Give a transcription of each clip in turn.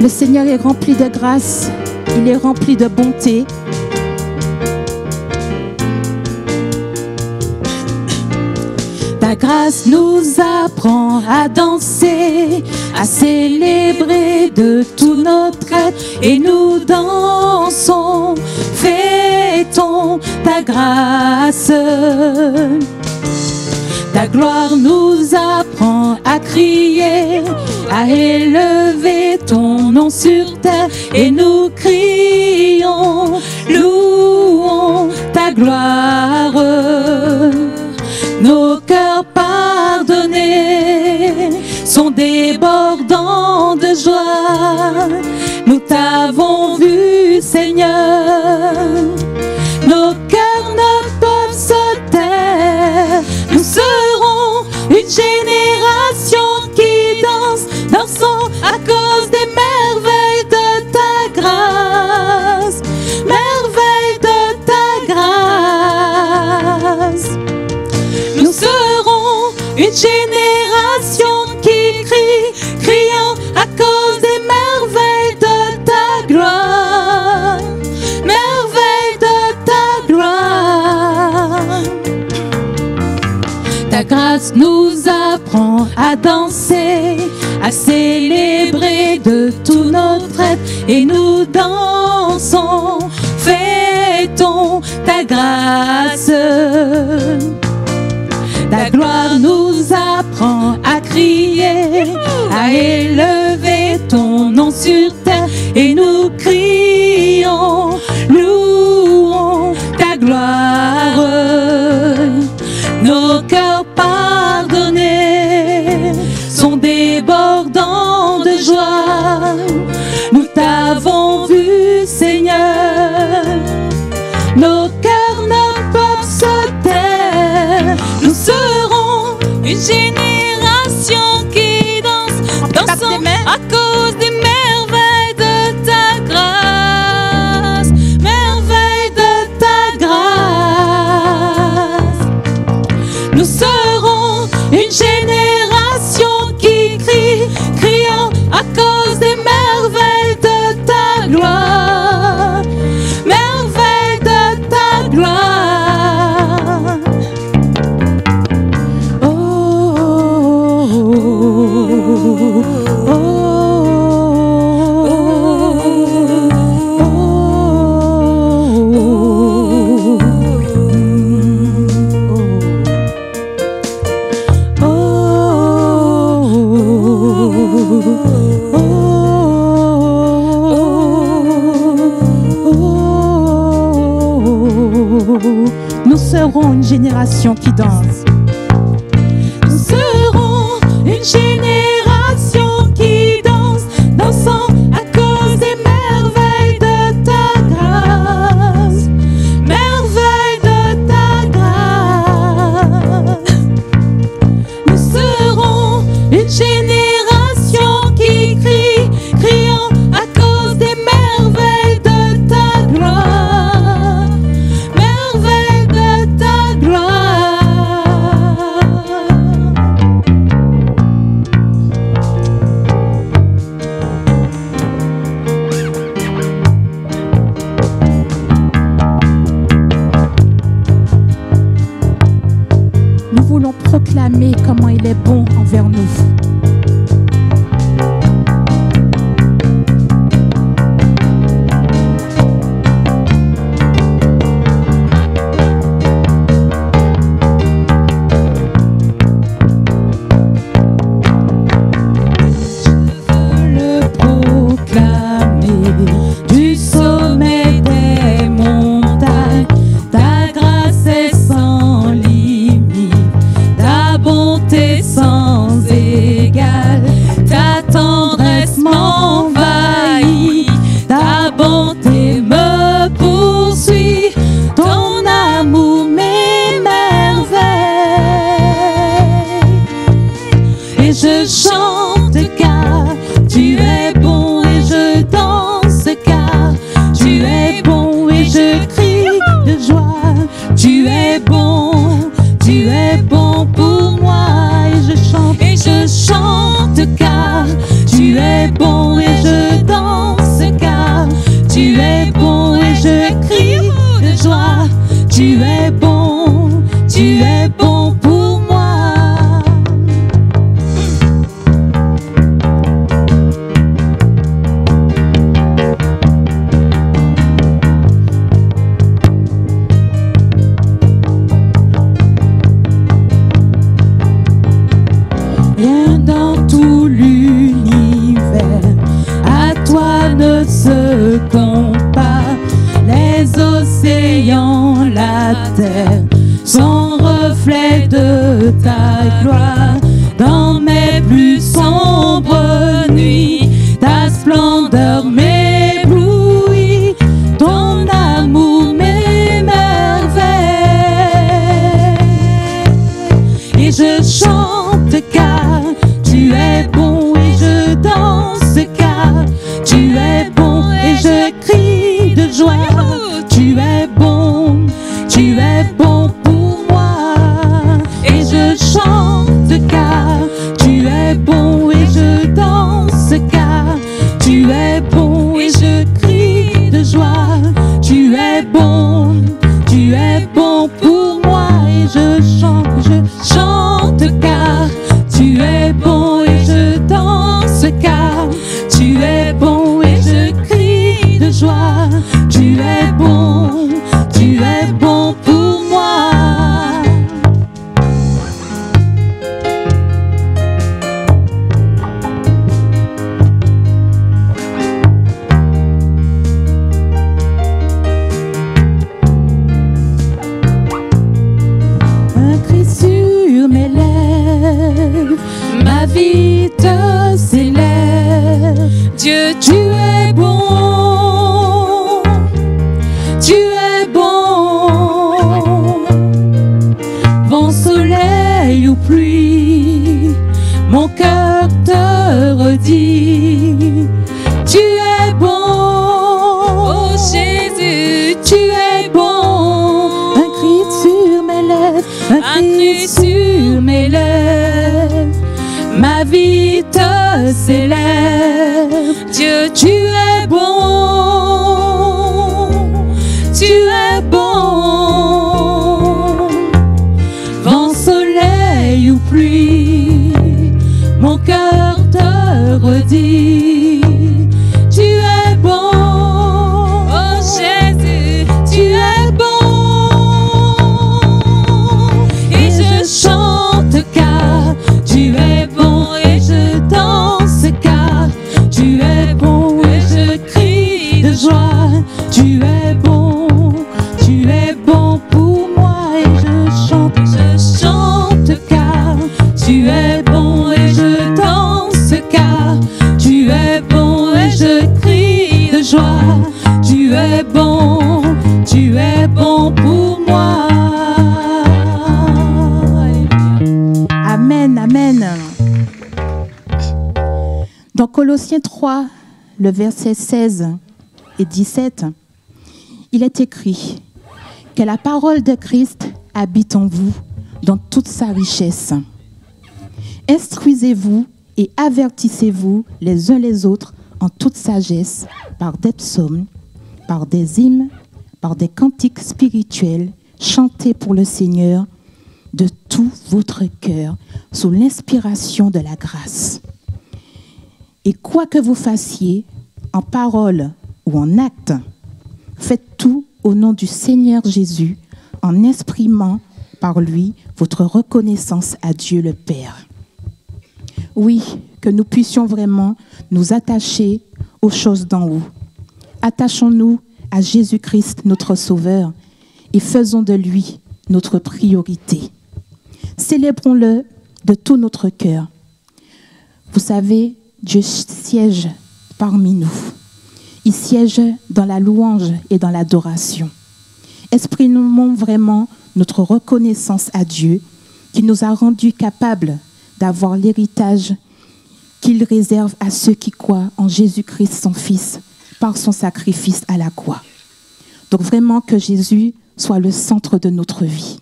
Le Seigneur est rempli de grâce, il est rempli de bonté. Ta grâce nous apprend à danser, à célébrer de tout notre être, et nous dansons, fêtons ta grâce. Ta gloire nous apprend à crier, à élever ton nom sur terre, et nous crions, louons ta gloire. Nos cœurs pardonnés sont débordants de joie. Nous t'avons vu, Seigneur. Nos cœurs ne peuvent se taire. Nous serons une génération qui danse, dansons à cause des merveilles de ta grâce. Merveilles de ta grâce. Nous serons une génération qui crie, criant à cause des merveilles de ta gloire. Merveilles de ta gloire. Ta grâce nous apprend à danser, à célébrer de tout notre être, et nous dansons, fêtons ta grâce. Ta gloire nous apprend à crier, à élever ton nom sur terre, et nous crions, louons ta gloire. Nos cœurs pardonnés sont débordants de joie. Nous t'avons vu, Seigneur. Nos cœurs ne peuvent se taire. Nous serons une génération qui danse, dansons à cause des merveilles de ta grâce. Merveilles de ta grâce. Nous serons une génération qui crie, criant à cause des merveilles de ta gloire. Merveilles de ta gloire. Oh, oh, oh, nous serons une génération qui danse. Nous serons une génération qui danse, dansant à cause des merveilles de ta grâce. Merveilles de ta grâce. Nous serons une génération qui crie, criant à cause des merveilles de ta gloire. Merveilles de ta gloire. Nous voulons proclamer comment il est bon envers nous. Du sommet des montagnes, ta grâce est sans limite, ta bonté sans égal, ta tendresse m'envahit, ta bonté me poursuit, ton amour m'émerveille. Et je chante car tu es bon, et je danse car tu es bon, et je crie de joie. Tu es bon pour moi, et je chante car tu es bon, et je danse tu es bon pour moi. Rien dans tout l'univers à toi ne se compare. Les océans, la terre sont reflets de ta gloire. Dans mes plus sombres nuits, ta splendeur m'éblouit, ton amour m'émerveille. Et je chante car tu es bon, et je danse car tu es bon, et je crie de joie. Tu es bon pour moi. Et je chante car tu es bon, et je danse car tu es bon, et je crie de joie. Tu es bon pour moi. Et je chante car tu es bon, et je danse car tu es bon, et je crie de joie. Tu es bon pour moi. Un cri sur mes lèvres, ma vie te célèbre. Dieu, tu es bon. Tu es bon. Vent, soleil ou pluie, mon cœur te redit. Tu es bon. Oh Jésus, tu es bon. Un cri sur mes lèvres, un cri sur mes lèvres. Ma vie te célèbre. Dieu, tu es bon. Tu es bon. Vent, soleil ou pluie, mon cœur te redit. Tu es bon. Oh Jésus, tu es bon. Et je chante car tu es bon, et je danse car tu es bon, et je crie de joie. Tu es bon pour moi. Et je chante car tu es bon, et je danse car tu es bon, et je crie de joie. Tu es bon pour moi. Amen, amen. Dans Colossiens 3, le verset 16 et 17, il est écrit que la parole de Christ habite en vous dans toute sa richesse. Instruisez-vous et avertissez-vous les uns les autres en toute sagesse par des psaumes, par des hymnes, par des cantiques spirituels, chantés pour le Seigneur de tout votre cœur, sous l'inspiration de la grâce. Et quoi que vous fassiez, en parole ou en acte, faites tout au nom du Seigneur Jésus, en exprimant par lui votre reconnaissance à Dieu le Père. Oui, que nous puissions vraiment nous attacher aux choses d'en haut. Attachons-nous à Jésus-Christ, notre Sauveur, et faisons de lui notre priorité. Célébrons-le de tout notre cœur. Vous savez, Dieu siège parmi nous. Il siège dans la louange et dans l'adoration. Exprimons vraiment notre reconnaissance à Dieu qui nous a rendus capables d'avoir l'héritage qu'il réserve à ceux qui croient en Jésus-Christ, son Fils, par son sacrifice à la croix. Donc vraiment que Jésus soit le centre de notre vie.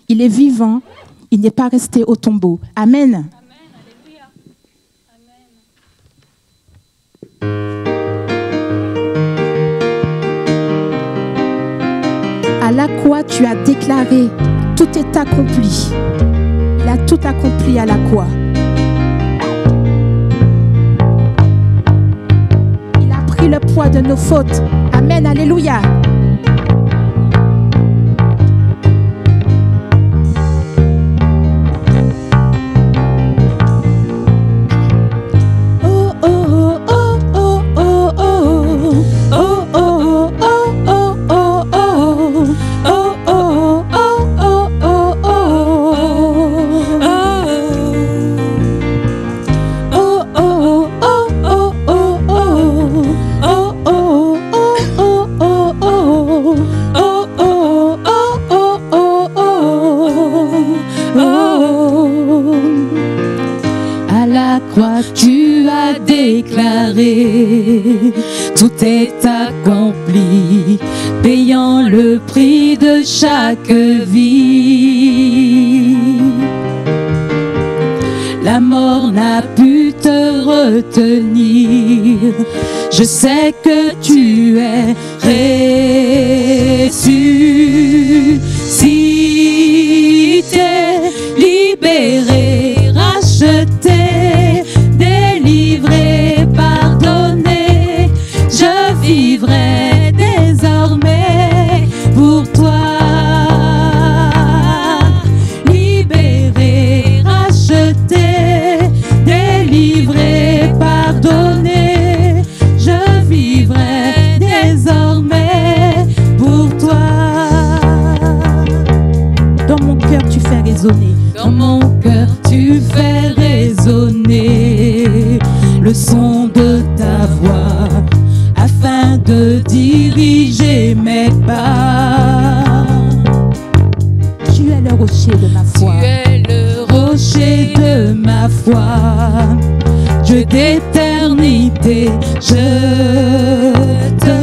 Il est vivant, il n'est pas resté au tombeau. Amen. À la croix, tu as déclaré, tout tout est accompli. Il a tout accompli à la croix. Il a pris le poids de nos fautes. Amen, alléluia. Tu as déclaré, tout est accompli, payant le prix de chaque vie. La mort n'a pu te retenir, je sais que tu es ressuscité, libéré, racheté, délivré, pardonné. Je vivrai désormais pour toi. Libéré, racheté, délivré, pardonné. Je vivrai désormais pour toi. Dans mon cœur tu fais résonner. Dans mon cœur tu fais résonner le son de ta voix afin de diriger mes pas. Tu es le rocher de ma foi. Tu es le rocher de ma foi. Dieu d'éternité, je te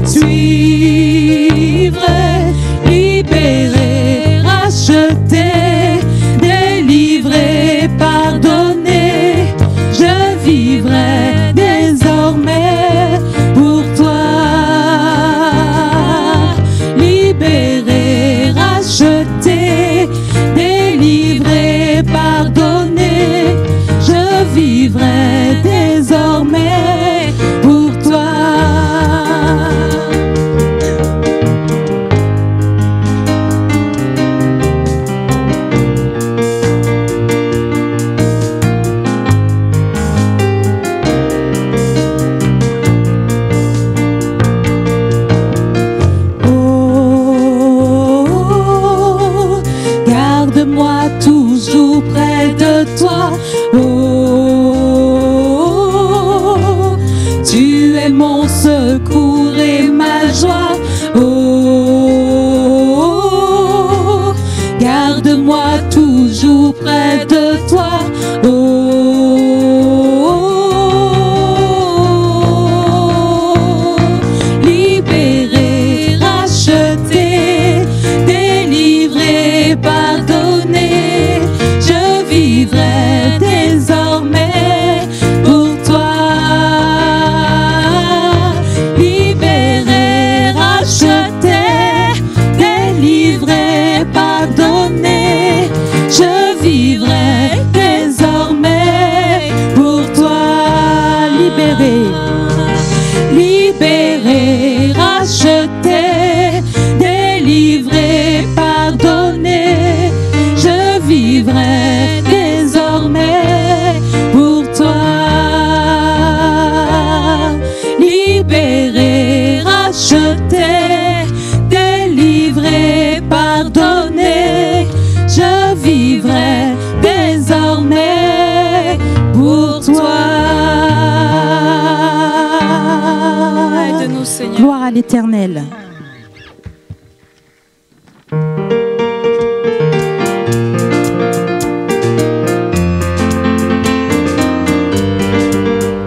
suivrai, libéré, racheté, délivré, pardonné. Je vivrai désormais pour toi. Libéré, racheté, délivré, pardonné. Je vivrai désormais pour toi. Garde-moi toujours près de toi. Oh, tu es mon secours et ma joie. Oh, garde-moi toujours près de toi. Oh, libéré, racheté, délivré, pardonné. Je vivrai désormais pour toi. Libéré, racheté, délivré, pardonné. Je vivrai désormais pour toi. Libéré, libéré, racheté, délivré, pardonné. Je vivrai désormais pour toi. Libéré, racheté, délivré, pardonné. Je vivrai désormais pour toi. Aide-nous, Seigneur. Gloire à l'Éternel.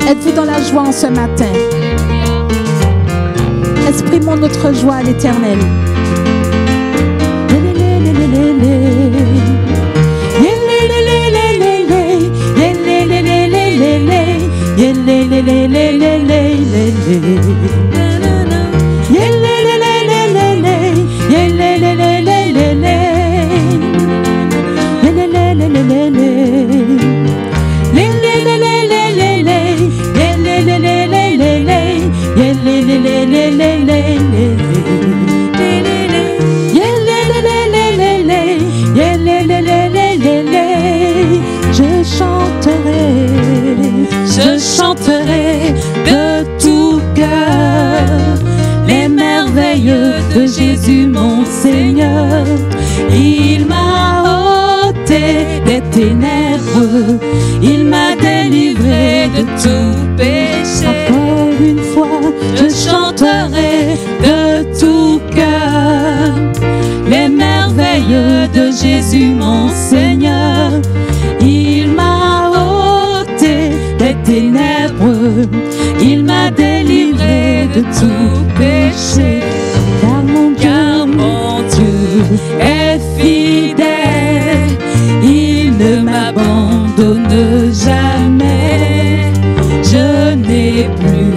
Êtes-vous dans la joie en ce matin? Exprimons notre joie à l'Éternel. Jésus mon Seigneur. Il m'a ôté des ténèbres, il m'a délivré de tout péché. Encore une fois, je chanterai de tout cœur les merveilles de Jésus mon Seigneur. Il m'a ôté des ténèbres, il m'a délivré de tout péché. Car mon Dieu est fidèle, il ne m'abandonne jamais. Je n'ai plus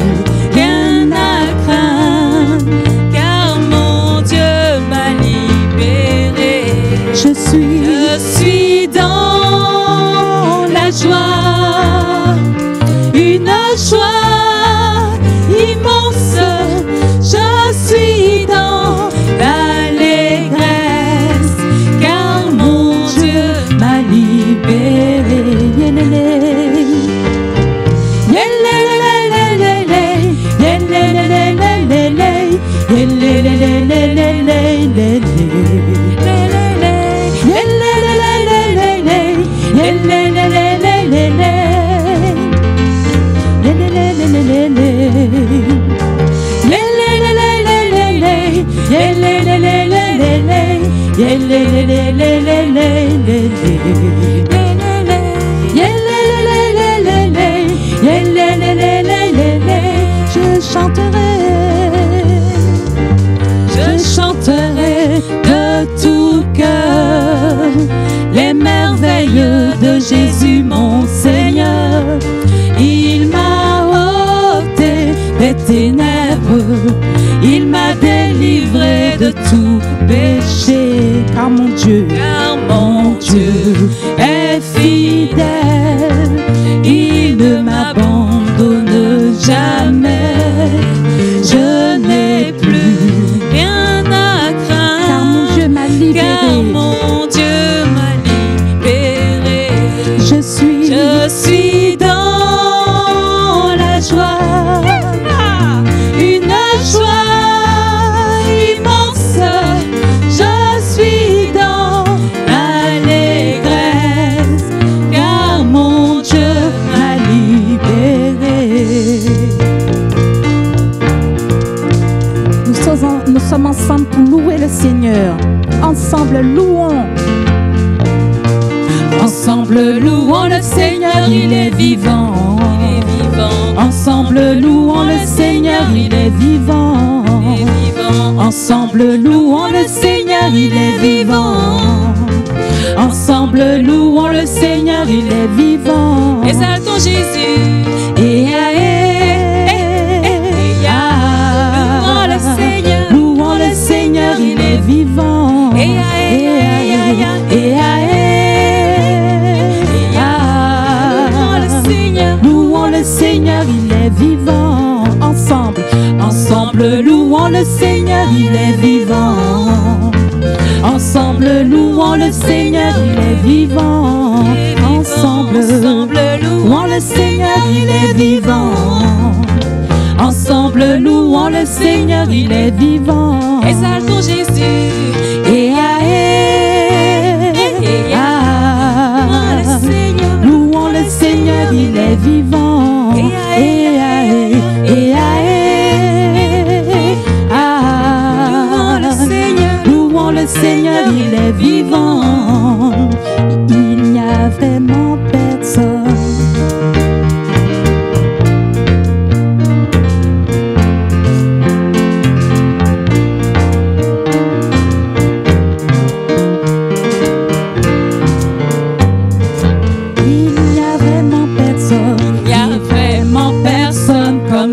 rien à craindre, car mon Dieu m'a libéré. Je suis dans la joie, une joie immense. Je suis dans l'allégresse, car mon Dieu m'a libéré. Je chanterai de tout cœur les merveilles de Jésus mon Seigneur. Il m'a ôté des ténèbres, il m'a délivré de tout péché. Car mon Dieu est fidèle, il ne m'abandonne jamais. Je n'ai plus rien à craindre, car mon Dieu m'a libéré. Car mon Dieu m'a libéré. Je suis dans la joie, une joie immense. Je suis dans l'allégresse, car mon Dieu m'a libéré. Nous sommes ensemble pour louer le Seigneur. Ensemble, louons. Ensemble, louons le Seigneur, il est vivant. Il est vivant. Ensemble, louons le Seigneur, il est vivant. Il est vivant. Ensemble, louons le Seigneur, il est vivant. Ensemble, louons le Seigneur, il est vivant. Exaltons Jésus. Et louons le Seigneur. Louons le Seigneur, il est vivant. Louons le Seigneur, il est vivant. Ensemble, louons le Seigneur, il est vivant. Ensemble, louons le Seigneur, il est vivant. Ensemble, louons le Seigneur, il est vivant. Ensemble, louons le Seigneur, il est vivant. Exaltons Jésus. Louons le Seigneur, il est vivant. Louons le Seigneur, il est vivant. Il n'y a vraiment personne.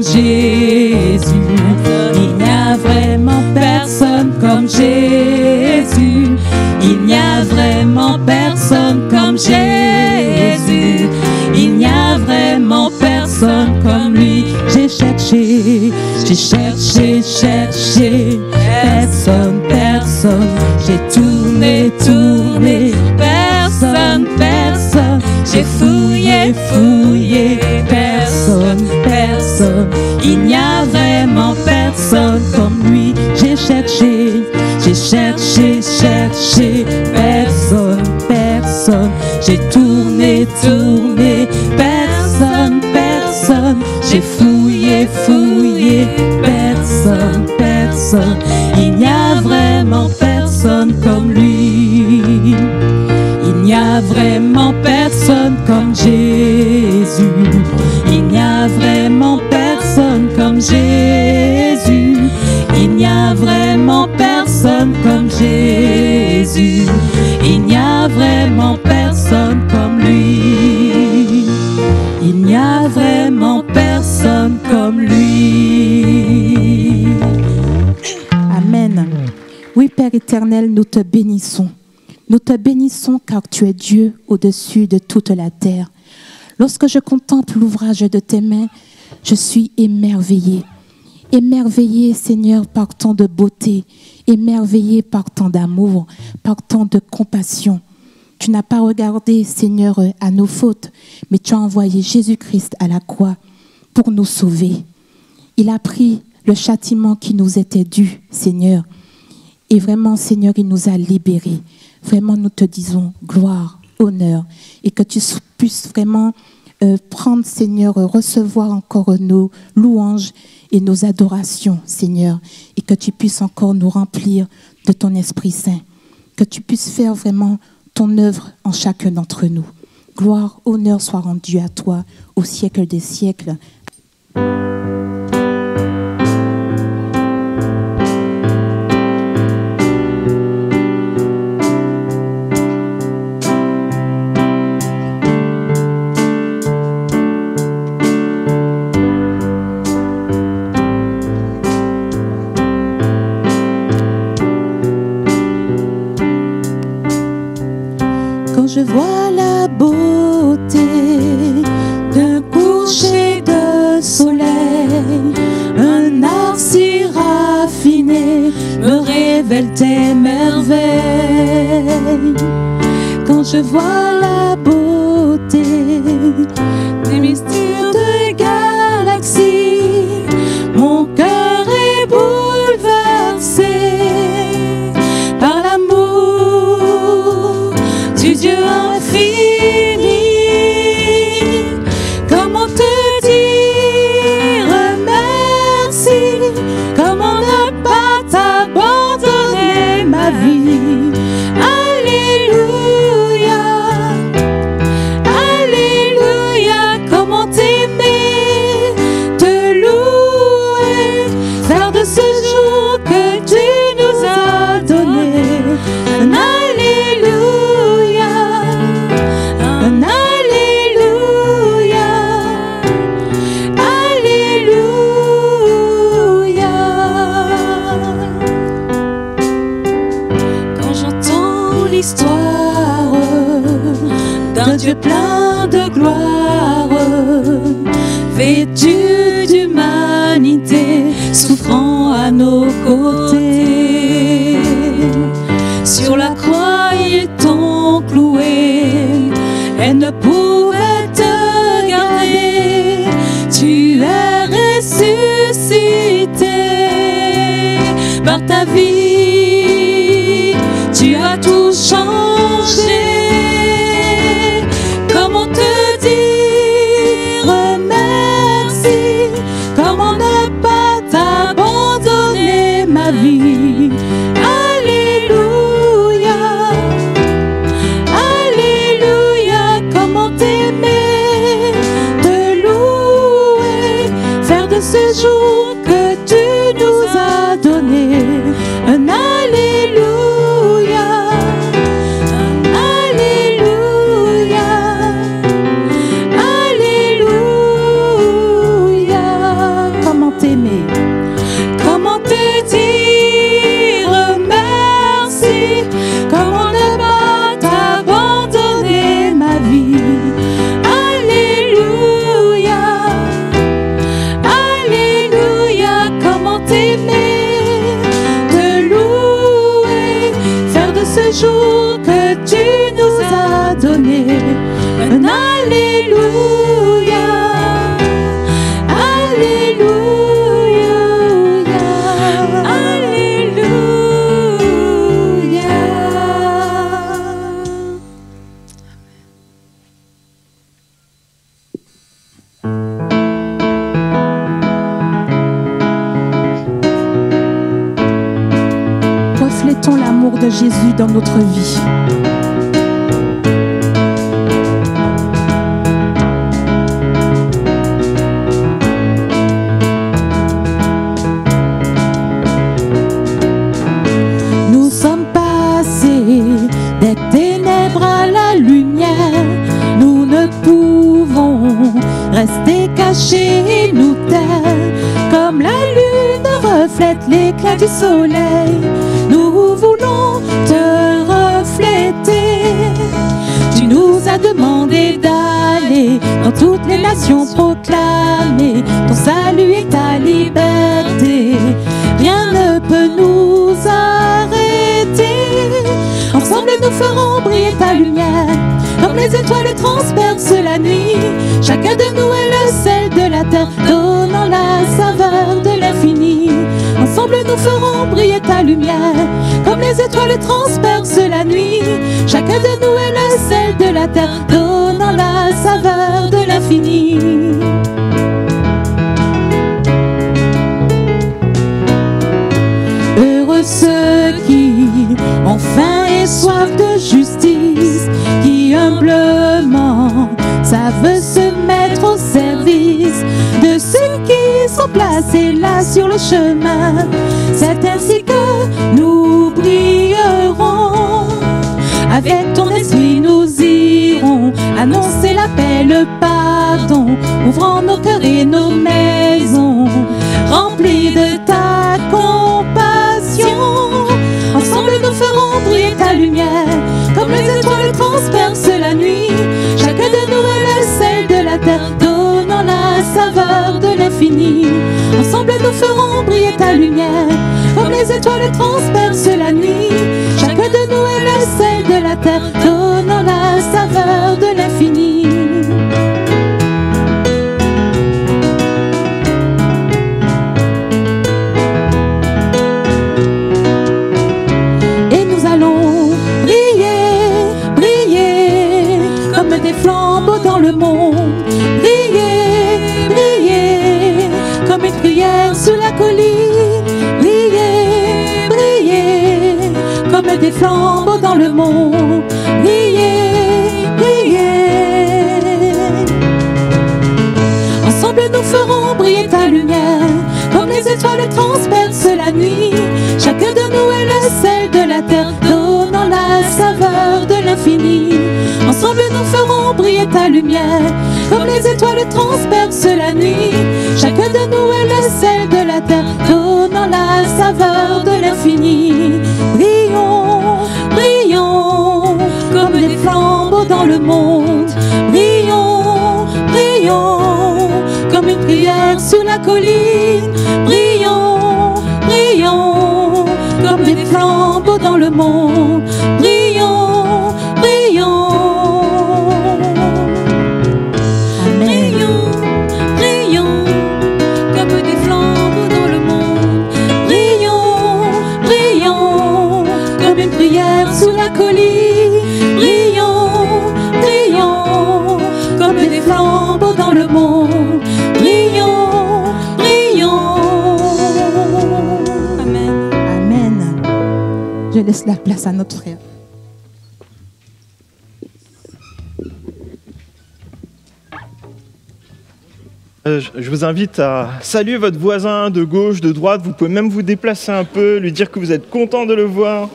Jésus, il n'y a vraiment personne comme Jésus. Il n'y a vraiment personne comme Jésus. Il n'y a vraiment personne comme lui. J'ai cherché, personne, j'ai tourné, personne, j'ai fouillé, personne, il n'y a vraiment personne comme lui. J'ai cherché, cherché, cherché, personne, personne. J'ai tourné, tourné, personne, personne. J'ai fouillé, fouillé, personne, personne. Il n'y a vraiment personne comme lui. Il n'y a vraiment personne comme Jésus. Il n'y a vraiment personne comme Jésus. Il n'y a vraiment personne comme Jésus. Il n'y a vraiment personne comme lui. Il n'y a vraiment personne comme lui. Amen. Oui, Père éternel, nous te bénissons. Nous te bénissons car tu es Dieu au-dessus de toute la terre. Lorsque je contemple l'ouvrage de tes mains, je suis émerveillée. Émerveillée, Seigneur, par tant de beauté, émerveillée par tant d'amour, par tant de compassion. Tu n'as pas regardé, Seigneur, à nos fautes, mais tu as envoyé Jésus-Christ à la croix pour nous sauver. Il a pris le châtiment qui nous était dû, Seigneur. Et vraiment, Seigneur, il nous a libérés. Vraiment, nous te disons gloire, honneur, et que tu puisses vraiment prendre, Seigneur, recevoir encore nos louanges et nos adorations, Seigneur, et que tu puisses encore nous remplir de ton Esprit Saint, que tu puisses faire vraiment ton œuvre en chacun d'entre nous. Gloire, honneur soit rendu à toi au siècle des siècles. Je vois la beauté d'un coucher de soleil, un art si raffiné me révèle tes merveilles. Quand je vois la beauté des mystères de galaxies, mon cœur est bouleversé par l'amour du Dieu infini. Comment te dire merci? Comment ne pas t'abandonner ma vie? Alléluia, alléluia. Comment t'aimer, te louer, faire de ce jour que tu nous as donné un alléluia. D'un Dieu plein de gloire, vêtu d'humanité, souffrant à nos côtés. Sur la croix étant cloué, elle ne pouvait te garder. Tu es ressuscité par ta vie, tu as tout changé. Comment te dire merci? Comment ne pas t'abandonner ma vie? Alléluia, alléluia. Comment t'aimer, te louer, faire de ce jour que tu nous as donné un alléluia. Jour que tu nous as donné un alléluia, alléluia, alléluia. dans notre vie. Nous sommes passés des ténèbres à la lumière. Nous ne pouvons rester cachés et nous taire. Comme la lune reflète l'éclat du soleil, nous voulons te refléter. Tu nous as demandé d'aller dans toutes les nations proclamer ton salut et ta liberté. Rien ne peut nous arrêter. Ensemble nous ferons briller ta lumière. Comme les étoiles transpercent la nuit, chacun de nous est le sel de la terre, donnant la saveur de l'infini. Ensemble nous ferons briller ta lumière. Comme les étoiles transpercent la nuit, chacun de nous est le sel de la terre, donnant la saveur de l'infini. Heureux ceux qui ont faim et soif de justice, qui humblement savent se mettre au service de ceux qui sont placés là sur le chemin. C'est ainsi que nous brillerons. Avec ton esprit nous irons annoncer la paix, le pardon, ouvrant nos cœurs et nos maisons, remplis de ta compassion. Ensemble nous ferons briller ta lumière. Comme les étoiles transpercent la nuit, chacun de nous est le sel de la terre, donnant la saveur de l'infini. Ensemble nous ferons briller ta lumière. Comme les étoiles transpercent la nuit, chacun de nous est le sel de la terre, donnant la saveur de l'infini. Et nous allons briller, briller comme des flambeaux dans le monde. Briller, briller comme une prière sous la colline. Briller, briller comme des flambeaux dans le monde. Briller, briller. Ensemble nous ferons briller ta lumière. Comme les étoiles transpercent la nuit, chacun de nous est le sel de la terre, donnant la saveur de l'infini. Ensemble nous ferons briller ta lumière. Comme les étoiles transpercent la nuit, chacun de nous est le sel de la terre, donnant la saveur de l'infini. Brillons, brillons comme des flambeaux dans le monde. Brillons, brillons comme une prière sur la colline. Brillons, brillons comme des flambeaux dans le monde. Brillons, brillons. Brillons, brillons comme des flambeaux dans le monde. Brillons, brillons comme une prière sous la colline. Brillons, brillons comme des flambeaux dans le monde. Brillons, brillons. Amen. Amen. Je laisse la place à notre frère. Je vous invite à saluer votre voisin de gauche, de droite. Vous pouvez même vous déplacer un peu, lui dire que vous êtes content de le voir.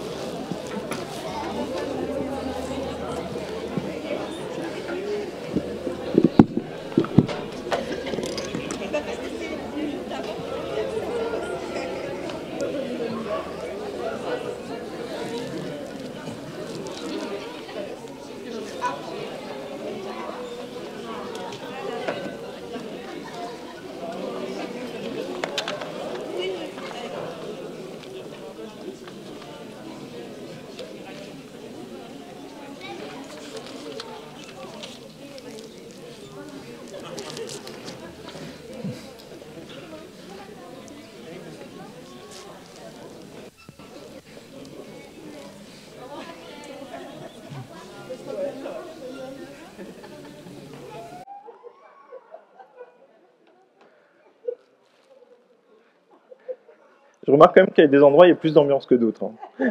Je remarque quand même qu'il y a des endroits où il y a plus d'ambiance que d'autres. Hein.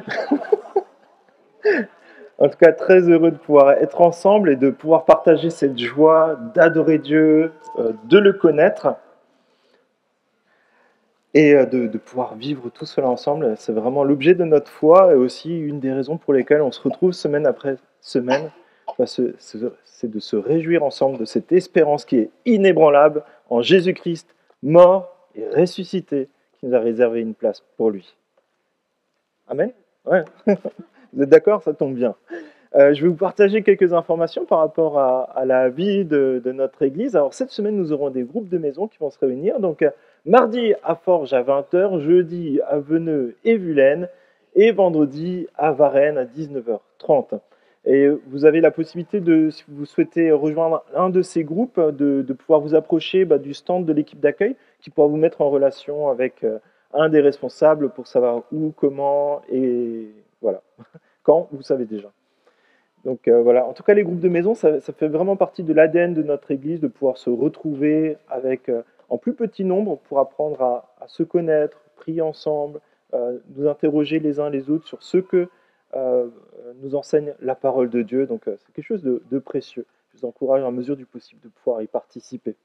En tout cas, très heureux de pouvoir être ensemble et de pouvoir partager cette joie d'adorer Dieu, de le connaître et de pouvoir vivre tout cela ensemble. C'est vraiment l'objet de notre foi et aussi une des raisons pour lesquelles on se retrouve semaine après semaine. C'est de se réjouir ensemble de cette espérance qui est inébranlable en Jésus-Christ, mort et ressuscité, qui nous a réservé une place pour lui. Amen. Ouais. Vous êtes d'accord? Ça tombe bien. Je vais vous partager quelques informations par rapport à la vie de notre Église. Alors cette semaine, nous aurons des groupes de maison qui vont se réunir. Donc mardi à Forges à 20 h, jeudi à Veneux et Vulaine, et vendredi à Varennes à 19 h 30. Et vous avez la possibilité, si vous souhaitez rejoindre un de ces groupes, de pouvoir vous approcher du stand de l'équipe d'accueil qui pourra vous mettre en relation avec un des responsables pour savoir où, comment et voilà. Quand, vous savez déjà. Donc voilà, en tout cas les groupes de maison, ça fait vraiment partie de l'ADN de notre Église de pouvoir se retrouver avec, en plus petit nombre pour apprendre à se connaître, prier ensemble, nous interroger les uns les autres sur ce que nous enseigne la parole de Dieu. Donc c'est quelque chose de précieux. Je vous encourage à mesure du possible de pouvoir y participer.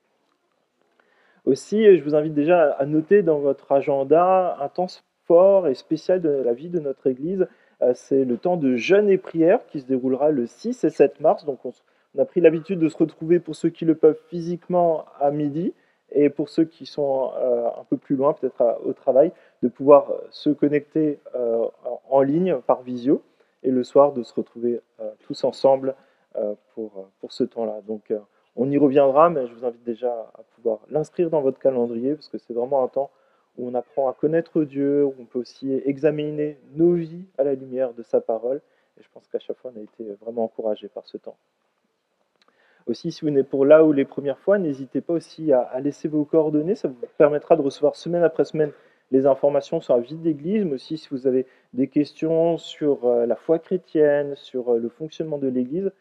Aussi, je vous invite déjà à noter dans votre agenda un temps fort et spécial de la vie de notre Église. C'est le temps de jeûne et prière qui se déroulera le 6 et 7 mars. Donc on a pris l'habitude de se retrouver pour ceux qui le peuvent physiquement à midi et pour ceux qui sont un peu plus loin, peut-être au travail, de pouvoir se connecter en ligne par visio et le soir de se retrouver tous ensemble pour ce temps-là. Donc on y reviendra, mais je vous invite déjà à pouvoir l'inscrire dans votre calendrier parce que c'est vraiment un temps où on apprend à connaître Dieu, où on peut aussi examiner nos vies à la lumière de sa parole. Et je pense qu'à chaque fois, on a été vraiment encouragés par ce temps. Aussi, si vous n'êtes pour là ou les premières fois, n'hésitez pas aussi à laisser vos coordonnées. Ça vous permettra de recevoir semaine après semaine les informations sur la vie de l'Église, mais aussi si vous avez des questions sur la foi chrétienne, sur le fonctionnement de l'Église,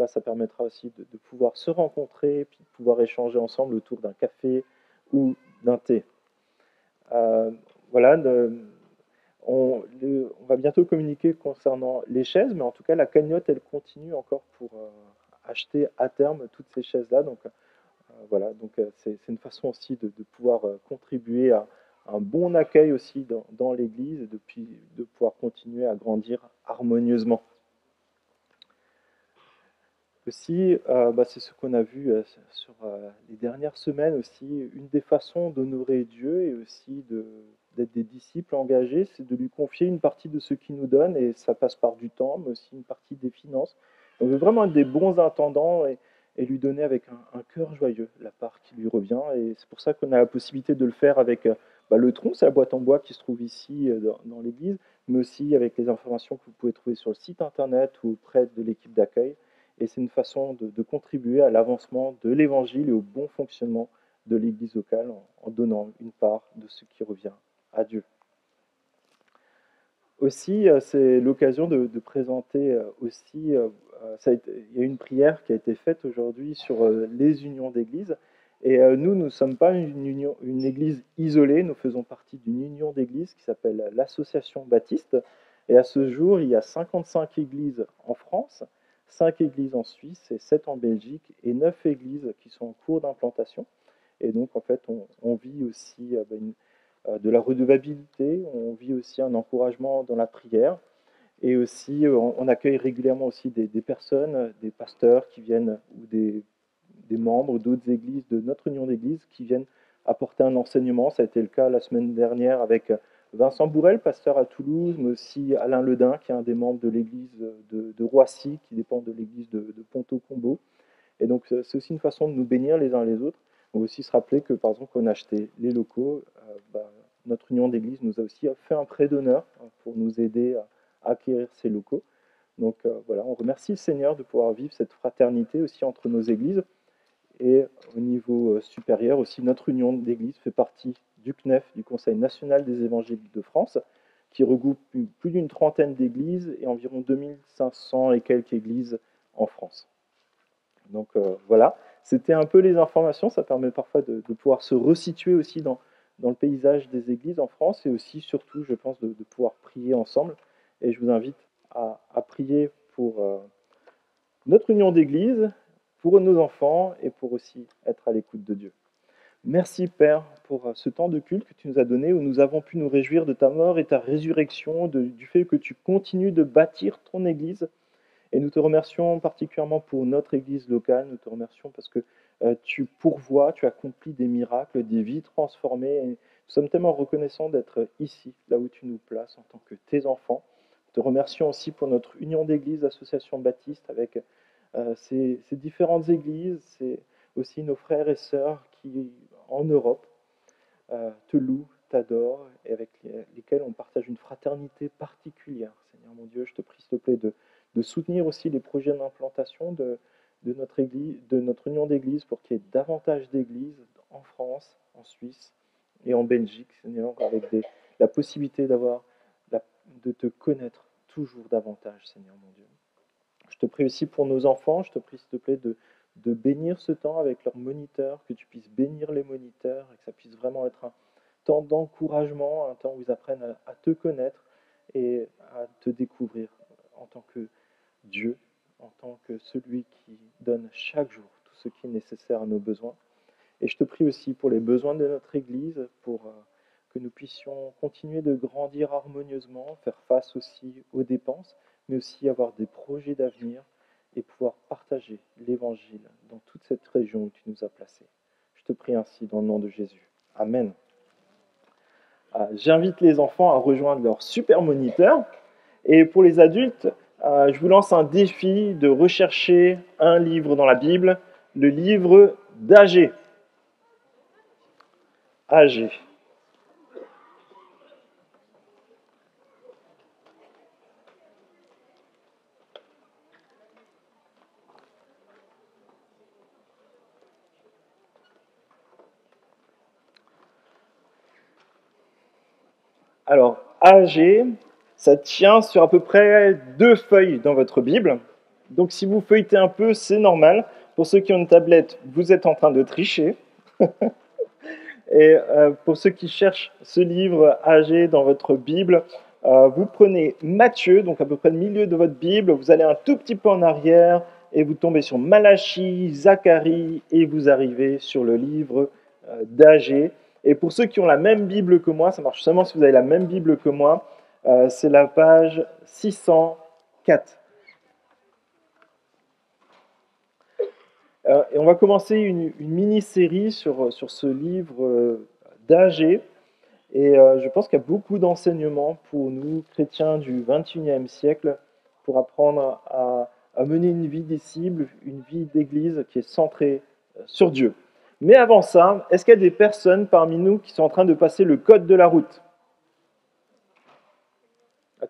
ça permettra aussi de pouvoir se rencontrer, puis de pouvoir échanger ensemble autour d'un café ou d'un thé. Voilà, on va bientôt communiquer concernant les chaises, mais en tout cas, la cagnotte, elle continue encore pour acheter à terme toutes ces chaises-là. Donc voilà, donc c'est une façon aussi de pouvoir contribuer à un bon accueil aussi dans l'Église et de pouvoir continuer à grandir harmonieusement. Aussi, c'est ce qu'on a vu sur les dernières semaines aussi, une des façons d'honorer Dieu et aussi d'être des disciples engagés, c'est de lui confier une partie de ce qu'il nous donne, et ça passe par du temps, mais aussi une partie des finances. On veut vraiment être des bons intendants et lui donner avec un cœur joyeux la part qui lui revient, et c'est pour ça qu'on a la possibilité de le faire avec le tronc, c'est la boîte en bois qui se trouve ici dans l'église, mais aussi avec les informations que vous pouvez trouver sur le site internet ou auprès de l'équipe d'accueil. Et c'est une façon de contribuer à l'avancement de l'Évangile et au bon fonctionnement de l'Église locale en donnant une part de ce qui revient à Dieu. Aussi, c'est l'occasion de présenter aussi, il y a une prière qui a été faite aujourd'hui sur les unions d'église. Et nous ne sommes pas une église isolée, nous faisons partie d'une union d'églises qui s'appelle l'Association Baptiste. Et à ce jour, il y a 55 églises en France, 5 églises en Suisse et 7 en Belgique et 9 églises qui sont en cours d'implantation. Et donc, en fait, on vit aussi de la redevabilité, on vit aussi un encouragement dans la prière. Et aussi, on accueille régulièrement aussi des personnes, des pasteurs qui viennent, ou des membres d'autres églises, de notre union d'églises, qui viennent apporter un enseignement. Ça a été le cas la semaine dernière avec Vincent Bourrel, pasteur à Toulouse, mais aussi Alain Ledin, qui est un des membres de l'église de Roissy, qui dépend de l'église de Ponto-Combo. Et donc, c'est aussi une façon de nous bénir les uns les autres. On va aussi se rappeler que, par exemple, quand on a acheté les locaux, notre union d'église nous a aussi fait un prêt d'honneur pour nous aider à acquérir ces locaux. Donc voilà, on remercie le Seigneur de pouvoir vivre cette fraternité aussi entre nos églises. Et au niveau supérieur aussi, notre union d'église fait partie du CNEF, du Conseil national des évangéliques de France, qui regroupe plus d'une trentaine d'églises et environ 2500 et quelques églises en France. Donc voilà, c'était un peu les informations. Ça permet parfois de pouvoir se resituer aussi dans le paysage des églises en France, et aussi surtout, je pense, de pouvoir prier ensemble. Et je vous invite à prier pour notre union d'église, pour nos enfants et pour aussi être à l'écoute de Dieu. Merci Père pour ce temps de culte que tu nous as donné où nous avons pu nous réjouir de ta mort et ta résurrection, du fait que tu continues de bâtir ton église. Et nous te remercions particulièrement pour notre église locale. Nous te remercions parce que tu pourvois, tu accomplis des miracles, des vies transformées. Et nous sommes tellement reconnaissants d'être ici, là où tu nous places en tant que tes enfants. Nous te remercions aussi pour notre union d'église, Association Baptiste, avec ces différentes églises. C'est aussi nos frères et sœurs qui, en Europe, te louent, t'adorent et avec lesquels on partage une fraternité particulière. Seigneur mon Dieu, je te prie, s'il te plaît, de soutenir aussi les projets d'implantation de notre église, de notre union d'église, pour qu'il y ait davantage d'églises en France, en Suisse et en Belgique, Seigneur, avec la possibilité de te connaître toujours davantage, Seigneur mon Dieu. Je te prie aussi pour nos enfants, je te prie, s'il te plaît, de bénir ce temps avec leurs moniteurs, que tu puisses bénir les moniteurs et que ça puisse vraiment être un temps d'encouragement, un temps où ils apprennent à te connaître et à te découvrir en tant que Dieu, en tant que celui qui donne chaque jour tout ce qui est nécessaire à nos besoins. Et je te prie aussi pour les besoins de notre Église, pour que nous puissions continuer de grandir harmonieusement, faire face aussi aux dépenses, mais aussi avoir des projets d'avenir et pouvoir partager l'Évangile dans toute cette région où tu nous as placés. Je te prie ainsi dans le nom de Jésus. Amen. J'invite les enfants à rejoindre leur super moniteur. Et pour les adultes, je vous lance un défi de rechercher un livre dans la Bible, le livre d'Agée. Agée. Alors, Agée, ça tient sur à peu près 2 feuilles dans votre Bible. Donc si vous feuilletez un peu, c'est normal. Pour ceux qui ont une tablette, vous êtes en train de tricher. Et pour ceux qui cherchent ce livre Agée dans votre Bible, vous prenez Matthieu, donc à peu près le milieu de votre Bible, vous allez un tout petit peu en arrière et vous tombez sur Malachie, Zacharie et vous arrivez sur le livre d'Agée. Et pour ceux qui ont la même Bible que moi, ça marche seulement si vous avez la même Bible que moi, c'est la page 604. Et on va commencer une mini-série sur ce livre d'Agée. Et je pense qu'il y a beaucoup d'enseignements pour nous, chrétiens du XXIe siècle, pour apprendre à mener une vie disciple, une vie d'église qui est centrée sur Dieu. Mais avant ça, est-ce qu'il y a des personnes parmi nous qui sont en train de passer le code de la route ?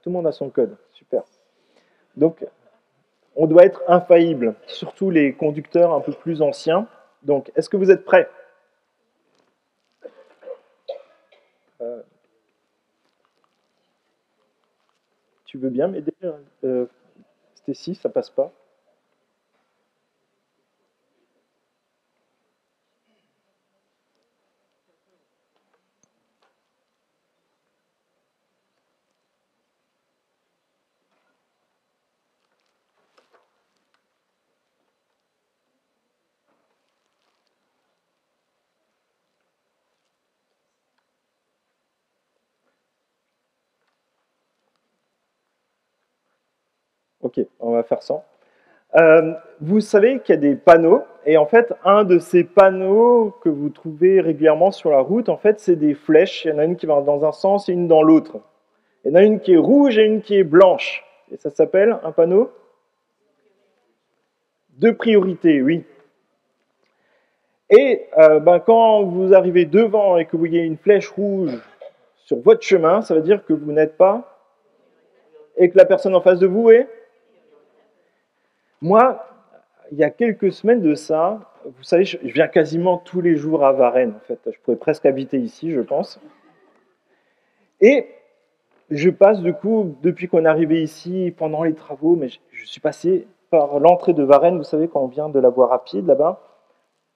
Tout le monde a son code, super. Donc, on doit être infaillible, surtout les conducteurs un peu plus anciens. Donc, est-ce que vous êtes prêts ? Tu veux bien m'aider Stécie, ça passe pas. Ok, on va faire ça. Vous savez qu'il y a des panneaux, et en fait, un de ces panneaux que vous trouvez régulièrement sur la route, en fait, c'est des flèches. Il y en a une qui va dans un sens et une dans l'autre. Il y en a une qui est rouge et une qui est blanche. Et ça s'appelle un panneau de priorité, oui. Et quand vous arrivez devant et que vous voyez une flèche rouge sur votre chemin, ça veut dire que vous n'êtes pas, et que la personne en face de vous est. Moi, il y a quelques semaines de ça, vous savez, je viens quasiment tous les jours à Varennes, en fait. Je pourrais presque habiter ici, je pense. Et je passe, du coup, depuis qu'on est arrivé ici, pendant les travaux, mais je suis passé par l'entrée de Varennes, vous savez, quand on vient de la voie rapide, là-bas,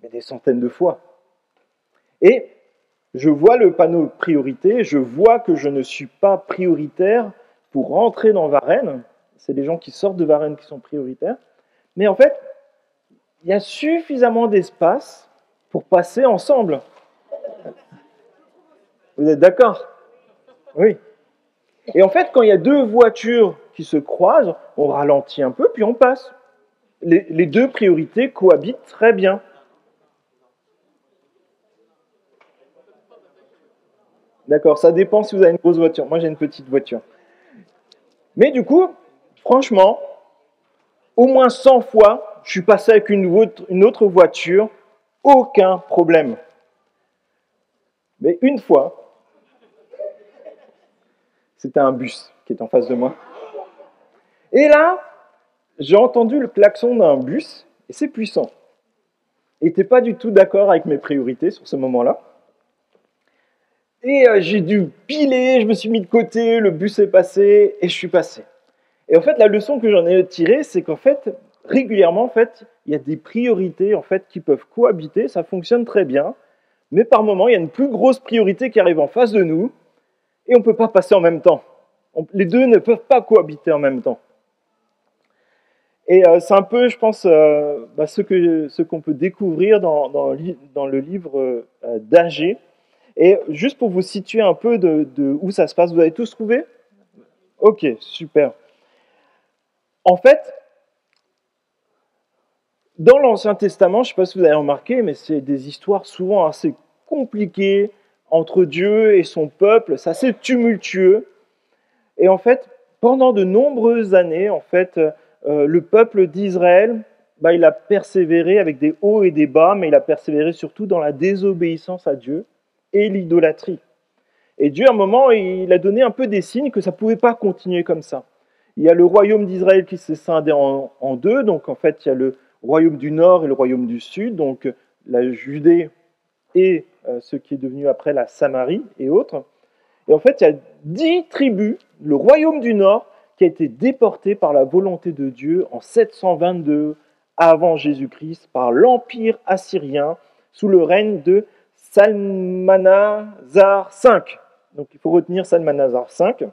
mais des centaines de fois. Et je vois le panneau priorité, je vois que je ne suis pas prioritaire pour rentrer dans Varennes. c'est les gens qui sortent de Varennes qui sont prioritaires. Mais en fait, il y a suffisamment d'espace pour passer ensemble. Vous êtes d'accord? Oui. Et en fait, quand il y a deux voitures qui se croisent, on ralentit un peu, puis on passe. Les deux priorités cohabitent très bien. D'accord, ça dépend si vous avez une grosse voiture. Moi, j'ai une petite voiture. Mais du coup, franchement, au moins 100 fois, je suis passé avec une autre voiture, aucun problème. Mais une fois, c'était un bus qui est en face de moi. Et là, j'ai entendu le klaxon d'un bus, et c'est puissant. Il n'était pas du tout d'accord avec mes priorités sur ce moment-là. Et j'ai dû piler, je me suis mis de côté, le bus est passé, et je suis passé. Et en fait, la leçon que j'en ai tirée, c'est qu'en fait, régulièrement, en fait, il y a des priorités en fait, qui peuvent cohabiter, ça fonctionne très bien, mais par moment, il y a une plus grosse priorité qui arrive en face de nous, et on ne peut pas passer en même temps. Les deux ne peuvent pas cohabiter en même temps. Et c'est un peu, je pense, ce qu'on peut découvrir dans le livre d'Agée. Et juste pour vous situer un peu de où ça se passe, vous avez tous trouvé? Ok, super. En fait, dans l'Ancien Testament, je ne sais pas si vous avez remarqué, mais c'est des histoires souvent assez compliquées entre Dieu et son peuple, c'est assez tumultueux. Et en fait, pendant de nombreuses années, en fait, le peuple d'Israël, il a persévéré avec des hauts et des bas, mais il a persévéré surtout dans la désobéissance à Dieu et l'idolâtrie. Et Dieu, à un moment, il a donné un peu des signes que ça ne pouvait pas continuer comme ça. Il y a le royaume d'Israël qui s'est scindé en deux, donc en fait, il y a le royaume du nord et le royaume du sud, donc la Judée et ce qui est devenu après la Samarie et autres. Et en fait, il y a 10 tribus, le royaume du nord, qui a été déporté par la volonté de Dieu en 722 avant Jésus-Christ par l'empire assyrien sous le règne de Salmanasar V. Donc il faut retenir Salmanasar V.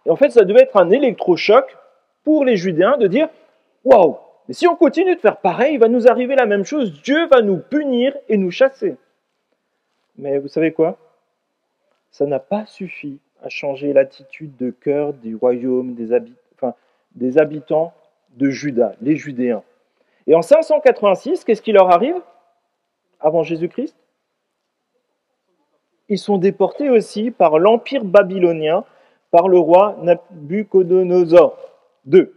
Et en fait, ça devait être un électrochoc pour les Judéens de dire « Waouh, mais si on continue de faire pareil, il va nous arriver la même chose, Dieu va nous punir et nous chasser. » Mais vous savez quoi? Ça n'a pas suffi à changer l'attitude de cœur du royaume des habitants de Juda, les Judéens. Et en 586, qu'est-ce qui leur arrive avant Jésus-Christ? Ils sont déportés aussi par l'empire babylonien, par le roi Nabuchodonosor II.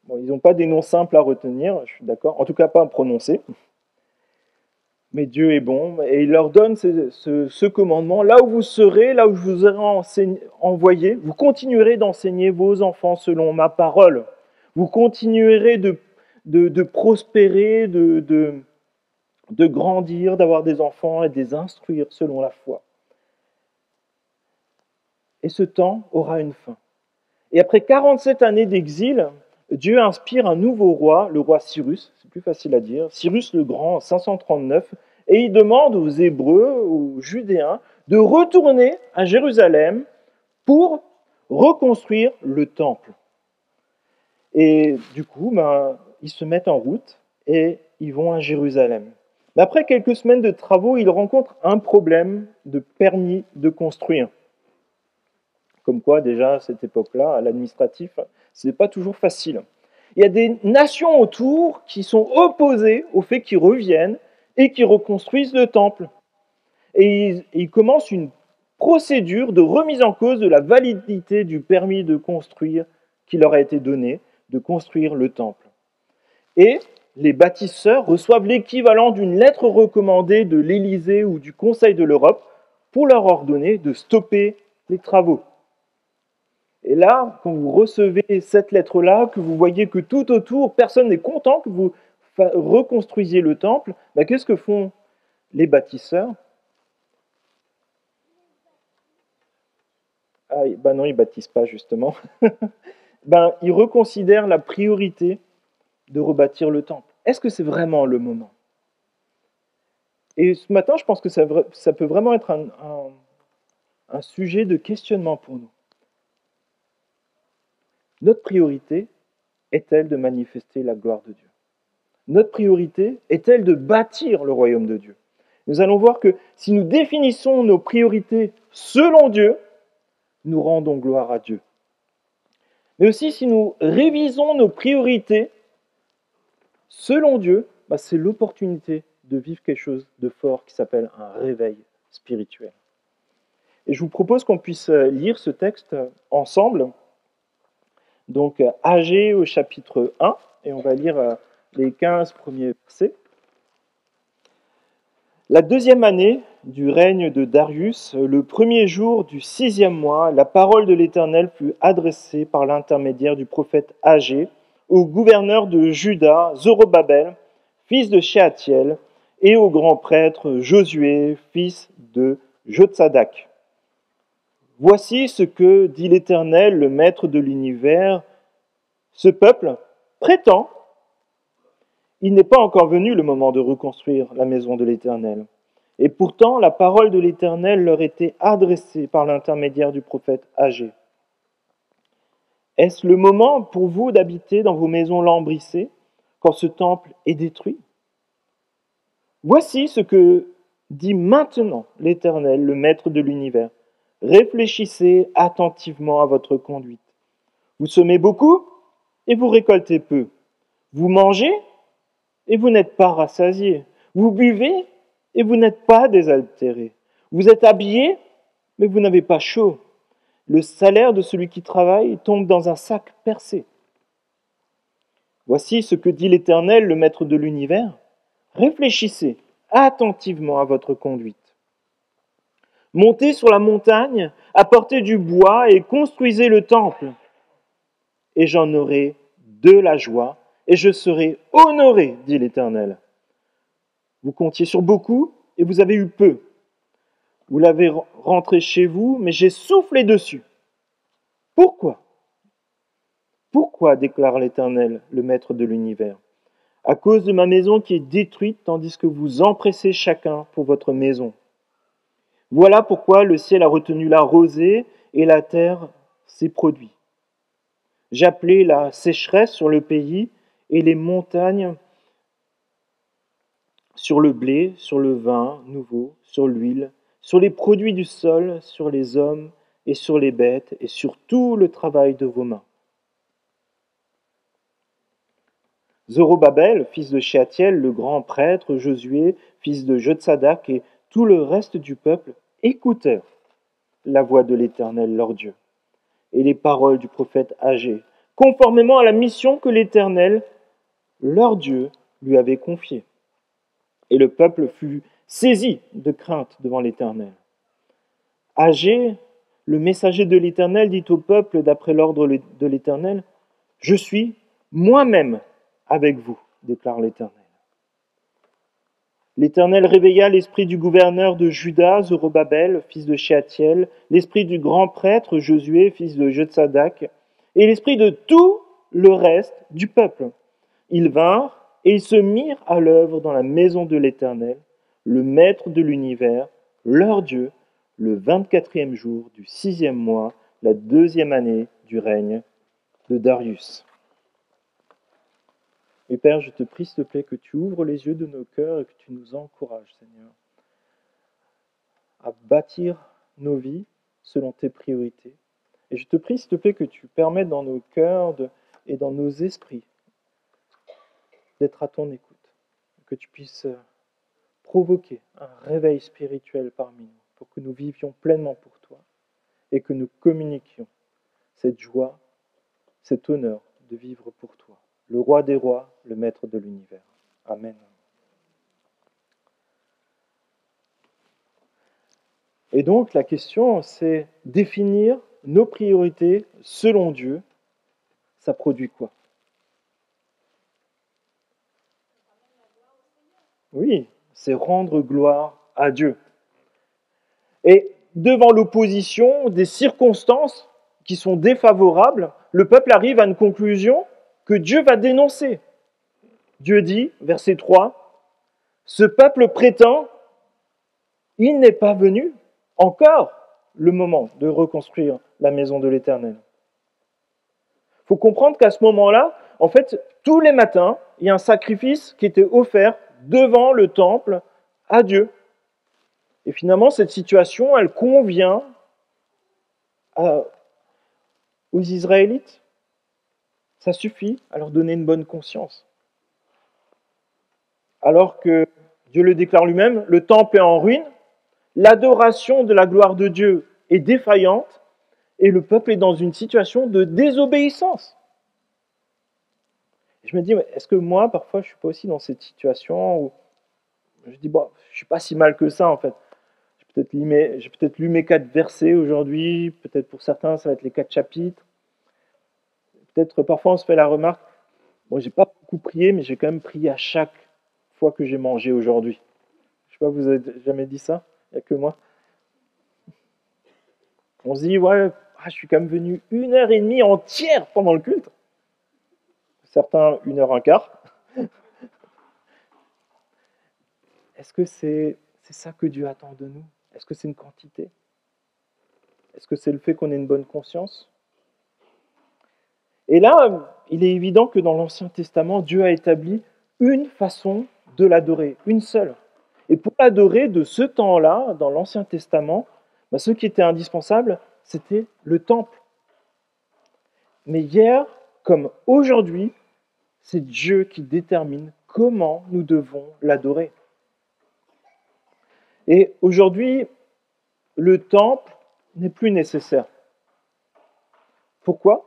Bon, ils n'ont pas des noms simples à retenir, je suis d'accord, en tout cas pas à prononcer. Mais Dieu est bon, et il leur donne ce commandement. Là où vous serez, là où je vous aurai envoyé, vous continuerez d'enseigner vos enfants selon ma parole. Vous continuerez de prospérer, de grandir, d'avoir des enfants et de les instruire selon la foi. Et ce temps aura une fin. Et après 47 années d'exil, Dieu inspire un nouveau roi, le roi Cyrus, c'est plus facile à dire, Cyrus le Grand, en 539, et il demande aux Hébreux, aux Judéens, de retourner à Jérusalem pour reconstruire le temple. Et du coup, ils se mettent en route et ils vont à Jérusalem. Mais après quelques semaines de travaux, ils rencontrent un problème de permis de construire. Comme quoi, déjà, à cette époque-là, à l'administratif, ce n'est pas toujours facile. Il y a des nations autour qui sont opposées au fait qu'ils reviennent et qu'ils reconstruisent le temple. Et ils commencent une procédure de remise en cause de la validité du permis de construire qui leur a été donné, de construire le temple. Et les bâtisseurs reçoivent l'équivalent d'une lettre recommandée de l'Élysée ou du Conseil de l'Europe pour leur ordonner de stopper les travaux. Et là, quand vous recevez cette lettre-là, que vous voyez que tout autour, personne n'est content que vous reconstruisiez le temple, qu'est-ce que font les bâtisseurs? Non, ils ne bâtissent pas, justement. Ils reconsidèrent la priorité de rebâtir le temple. Est-ce que c'est vraiment le moment? Et ce matin, je pense que ça peut vraiment être un sujet de questionnement pour nous. Notre priorité est-elle de manifester la gloire de Dieu? Notre priorité est-elle de bâtir le royaume de Dieu? Nous allons voir que si nous définissons nos priorités selon Dieu, nous rendons gloire à Dieu. Mais aussi, si nous révisons nos priorités selon Dieu, c'est l'opportunité de vivre quelque chose de fort qui s'appelle un réveil spirituel. Et je vous propose qu'on puisse lire ce texte ensemble. Donc, Agée au chapitre 1, et on va lire les 15 premiers versets. La deuxième année du règne de Darius, le premier jour du 6e mois, la parole de l'Éternel fut adressée par l'intermédiaire du prophète Agée au gouverneur de Juda, Zorobabel, fils de Shealtiel, et au grand prêtre Josué, fils de Jotsadak. Voici ce que dit l'Éternel, le maître de l'univers. Ce peuple prétend, il n'est pas encore venu le moment de reconstruire la maison de l'Éternel. Et pourtant, la parole de l'Éternel leur était adressée par l'intermédiaire du prophète Agée. Est-ce le moment pour vous d'habiter dans vos maisons lambrissées quand ce temple est détruit? Voici ce que dit maintenant l'Éternel, le maître de l'univers. Réfléchissez attentivement à votre conduite. Vous semez beaucoup et vous récoltez peu. Vous mangez et vous n'êtes pas rassasiés. Vous buvez et vous n'êtes pas désaltérés. Vous êtes habillés, mais vous n'avez pas chaud. Le salaire de celui qui travaille tombe dans un sac percé. Voici ce que dit l'Éternel, le maître de l'univers. Réfléchissez attentivement à votre conduite. Montez sur la montagne, apportez du bois et construisez le temple. Et j'en aurai de la joie, et je serai honoré, dit l'Éternel. Vous comptiez sur beaucoup, et vous avez eu peu. Vous l'avez rentré chez vous, mais j'ai soufflé dessus. Pourquoi? Pourquoi, déclare l'Éternel, le maître de l'univers? À cause de ma maison qui est détruite, tandis que vous empressez chacun pour votre maison. Voilà pourquoi le ciel a retenu la rosée et la terre ses produits. J'appelais la sécheresse sur le pays et les montagnes sur le blé, sur le vin nouveau, sur l'huile, sur les produits du sol, sur les hommes et sur les bêtes et sur tout le travail de vos mains. Zorobabel, fils de Shealtiel, le grand prêtre, Josué, fils de Jotsadak, et tout le reste du peuple écoutèrent la voix de l'Éternel leur Dieu et les paroles du prophète Agée, conformément à la mission que l'Éternel, leur Dieu, lui avait confiée. Et le peuple fut saisi de crainte devant l'Éternel. Agée, le messager de l'Éternel, dit au peuple d'après l'ordre de l'Éternel, « Je suis moi-même avec vous, déclare l'Éternel. » L'Éternel réveilla l'esprit du gouverneur de Juda, Zorobabel, fils de Shealtiel, l'esprit du grand prêtre Josué, fils de Jotsadak, et l'esprit de tout le reste du peuple. Ils vinrent et ils se mirent à l'œuvre dans la maison de l'Éternel, le maître de l'univers, leur Dieu, le 24e jour du 6e mois, la 2e année du règne de Darius. Et Père, je te prie, s'il te plaît, que tu ouvres les yeux de nos cœurs et que tu nous encourages, Seigneur, à bâtir nos vies selon tes priorités. Et je te prie, s'il te plaît, que tu permettes dans nos cœurs et dans nos esprits d'être à ton écoute, que tu puisses provoquer un réveil spirituel parmi nous pour que nous vivions pleinement pour toi et que nous communiquions cette joie, cet honneur de vivre pour toi. Le roi des rois, le maître de l'univers. Amen. Et donc la question, c'est définir nos priorités selon Dieu. Ça produit quoi? Oui, c'est rendre gloire à Dieu. Et devant l'opposition des circonstances qui sont défavorables, le peuple arrive à une conclusion que Dieu va dénoncer. Dieu dit, verset 3, « Ce peuple prétend, il n'est pas venu encore le moment de reconstruire la maison de l'Éternel. Il faut comprendre qu'à ce moment-là, en fait, tous les matins, il y a un sacrifice qui était offert devant le temple à Dieu. Et finalement, cette situation, elle convient aux Israélites. Ça suffit à leur donner une bonne conscience. Alors que Dieu le déclare lui-même, le temple est en ruine, l'adoration de la gloire de Dieu est défaillante et le peuple est dans une situation de désobéissance. Et je me dis, est-ce que moi, parfois, je ne suis pas aussi dans cette situation où je dis, bon, je ne suis pas si mal que ça, en fait. J'ai peut-être lu mes 4 versets aujourd'hui, peut-être pour certains, ça va être les 4 chapitres. Peut-être, parfois, on se fait la remarque, bon, j'ai pas beaucoup prié, mais j'ai quand même prié à chaque fois que j'ai mangé aujourd'hui. Je sais pas, vous avez jamais dit ça? Il n'y a que moi. On se dit, ouais, je suis quand même venu 1h30 entière pendant le culte. Certains, 1h15. Est-ce que c'est ça que Dieu attend de nous? Est-ce que c'est une quantité? Est-ce que c'est le fait qu'on ait une bonne conscience? Et là, il est évident que dans l'Ancien Testament, Dieu a établi une façon de l'adorer, une seule. Et pour l'adorer de ce temps-là, dans l'Ancien Testament, ce qui était indispensable, c'était le temple. Mais hier, comme aujourd'hui, c'est Dieu qui détermine comment nous devons l'adorer. Et aujourd'hui, le temple n'est plus nécessaire. Pourquoi?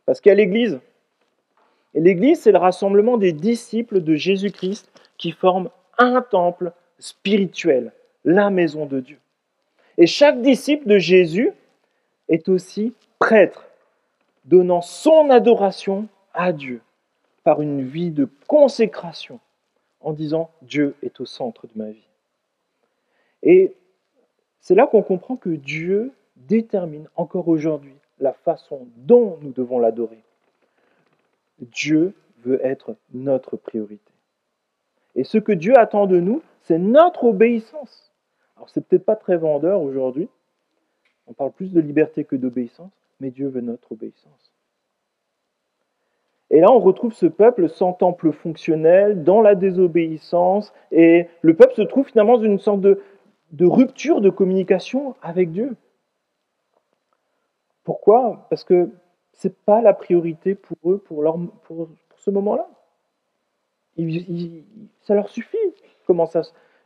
Parce qu'il y a l'Église. Et l'Église, c'est le rassemblement des disciples de Jésus-Christ qui forment un temple spirituel, la maison de Dieu. Et chaque disciple de Jésus est aussi prêtre, donnant son adoration à Dieu par une vie de consécration, en disant « Dieu est au centre de ma vie ». Et c'est là qu'on comprend que Dieu détermine encore aujourd'hui la façon dont nous devons l'adorer. Dieu veut être notre priorité. Et ce que Dieu attend de nous, c'est notre obéissance. Alors c'est peut-être pas très vendeur aujourd'hui, on parle plus de liberté que d'obéissance, mais Dieu veut notre obéissance. Et là, on retrouve ce peuple sans temple fonctionnel, dans la désobéissance, et le peuple se trouve finalement dans une sorte de rupture de communication avec Dieu. Pourquoi? Parce que ce n'est pas la priorité pour eux, pour ce moment-là. Ça leur suffit,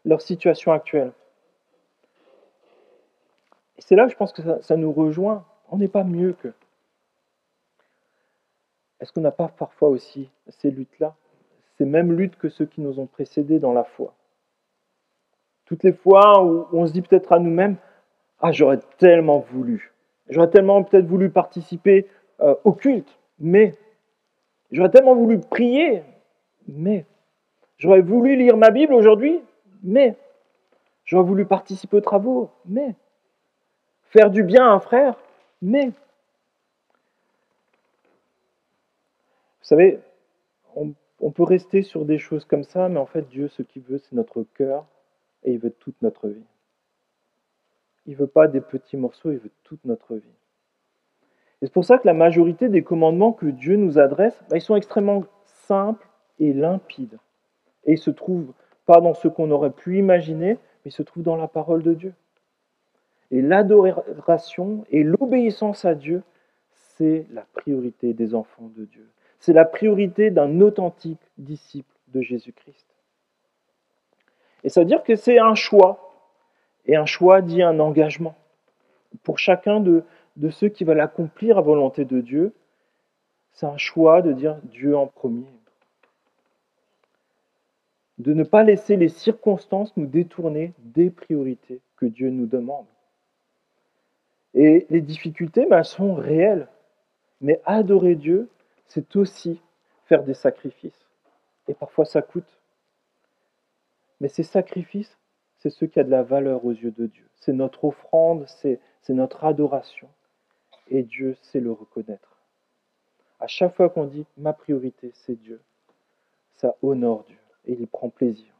leur situation actuelle. Et c'est là que je pense que ça nous rejoint. On n'est pas mieux qu'eux. Est-ce qu'on n'a pas parfois aussi ces luttes-là, ces mêmes luttes que ceux qui nous ont précédés dans la foi? Toutes les fois où on se dit peut-être à nous-mêmes, j'aurais tellement voulu. J'aurais tellement peut-être voulu participer au culte, mais j'aurais tellement voulu prier, mais j'aurais voulu lire ma Bible aujourd'hui, mais j'aurais voulu participer aux travaux, mais faire du bien à un frère, mais... Vous savez, on peut rester sur des choses comme ça, mais en fait, Dieu, ce qu'il veut, c'est notre cœur, et il veut toute notre vie. Il ne veut pas des petits morceaux, il veut toute notre vie. Et c'est pour ça que la majorité des commandements que Dieu nous adresse, ils sont extrêmement simples et limpides. Et ils ne se trouvent pas dans ce qu'on aurait pu imaginer, mais ils se trouvent dans la parole de Dieu. Et l'adoration et l'obéissance à Dieu, c'est la priorité des enfants de Dieu. C'est la priorité d'un authentique disciple de Jésus-Christ. Et ça veut dire que c'est un choix. Et un choix dit un engagement. Pour chacun de ceux qui veulent accomplir la volonté de Dieu, c'est un choix de dire Dieu en premier. De ne pas laisser les circonstances nous détourner des priorités que Dieu nous demande. Et les difficultés, elles sont réelles. Mais adorer Dieu, c'est aussi faire des sacrifices. Et parfois ça coûte. Mais ces sacrifices, c'est ce qui a de la valeur aux yeux de Dieu. C'est notre offrande, c'est notre adoration. Et Dieu sait le reconnaître. À chaque fois qu'on dit « ma priorité, c'est Dieu », ça honore Dieu et il prend plaisir.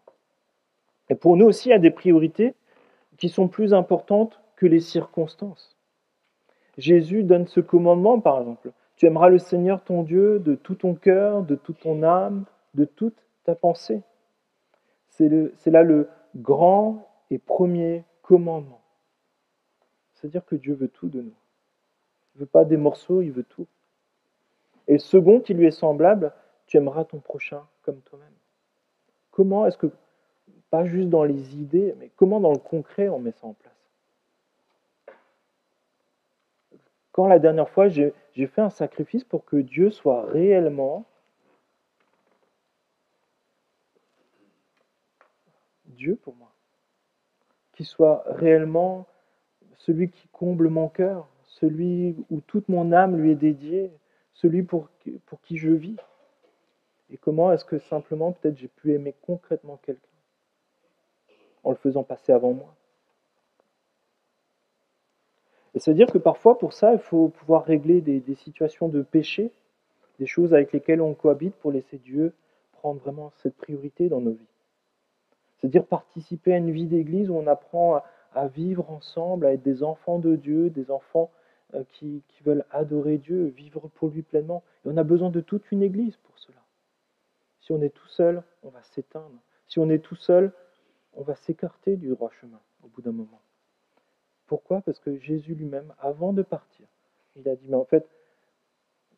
Et pour nous aussi, il y a des priorités qui sont plus importantes que les circonstances. Jésus donne ce commandement, par exemple. « Tu aimeras le Seigneur ton Dieu de tout ton cœur, de toute ton âme, de toute ta pensée. C'est là le grand et premier commandement. C'est-à-dire que Dieu veut tout de nous. Il ne veut pas des morceaux, il veut tout. Et le second qui lui est semblable, tu aimeras ton prochain comme toi-même. Comment est-ce que, pas juste dans les idées, mais comment dans le concret on met ça en place? Quand la dernière fois j'ai fait un sacrifice pour que Dieu soit réellement Dieu pour moi, qu'il soit réellement celui qui comble mon cœur, celui où toute mon âme lui est dédiée, celui pour qui je vis. Et comment est-ce que simplement peut-être j'ai pu aimer concrètement quelqu'un en le faisant passer avant moi? Et c'est-à-dire que parfois, pour ça, il faut pouvoir régler des situations de péché, des choses avec lesquelles on cohabite pour laisser Dieu prendre vraiment cette priorité dans nos vies. C'est-à-dire participer à une vie d'église où on apprend à vivre ensemble, à être des enfants de Dieu, des enfants qui veulent adorer Dieu, vivre pour lui pleinement. Et on a besoin de toute une église pour cela. Si on est tout seul, on va s'éteindre. Si on est tout seul, on va s'écarter du droit chemin au bout d'un moment. Pourquoi? Parce que Jésus lui-même, avant de partir, il a dit, mais en fait,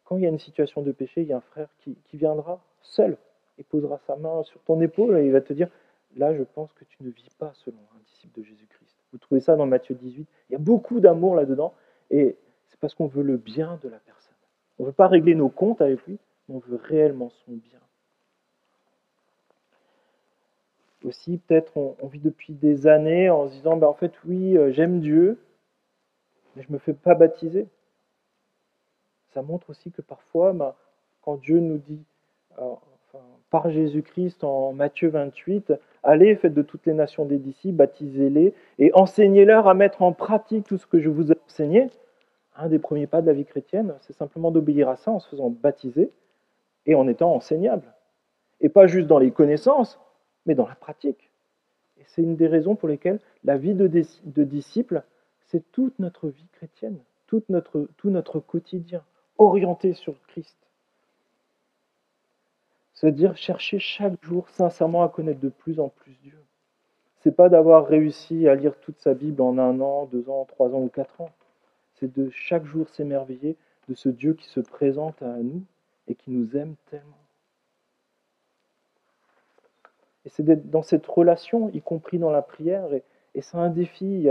quand il y a une situation de péché, il y a un frère qui viendra seul et posera sa main sur ton épaule et il va te dire, là, je pense que tu ne vis pas selon un disciple de Jésus-Christ. Vous trouvez ça dans Matthieu 18. Il y a beaucoup d'amour là-dedans et c'est parce qu'on veut le bien de la personne. On ne veut pas régler nos comptes avec lui, mais on veut réellement son bien. Aussi, peut-être, on vit depuis des années en se disant, en fait, oui, j'aime Dieu, mais je ne me fais pas baptiser. Ça montre aussi que parfois, quand Dieu nous dit, par Jésus-Christ en Matthieu 28, allez, faites de toutes les nations des disciples, baptisez-les et enseignez-leur à mettre en pratique tout ce que je vous ai enseigné. Un des premiers pas de la vie chrétienne, c'est simplement d'obéir à ça en se faisant baptiser et en étant enseignable. Et pas juste dans les connaissances, mais dans la pratique. Et c'est une des raisons pour lesquelles la vie de disciple, c'est toute notre vie chrétienne, tout notre quotidien, orienté sur Christ. C'est-à-dire chercher chaque jour sincèrement à connaître de plus en plus Dieu. C'est pas d'avoir réussi à lire toute sa Bible en 1 an, 2 ans, 3 ans ou 4 ans. C'est de chaque jour s'émerveiller de ce Dieu qui se présente à nous et qui nous aime tellement. Et c'est d'être dans cette relation, y compris dans la prière, et c'est un défi.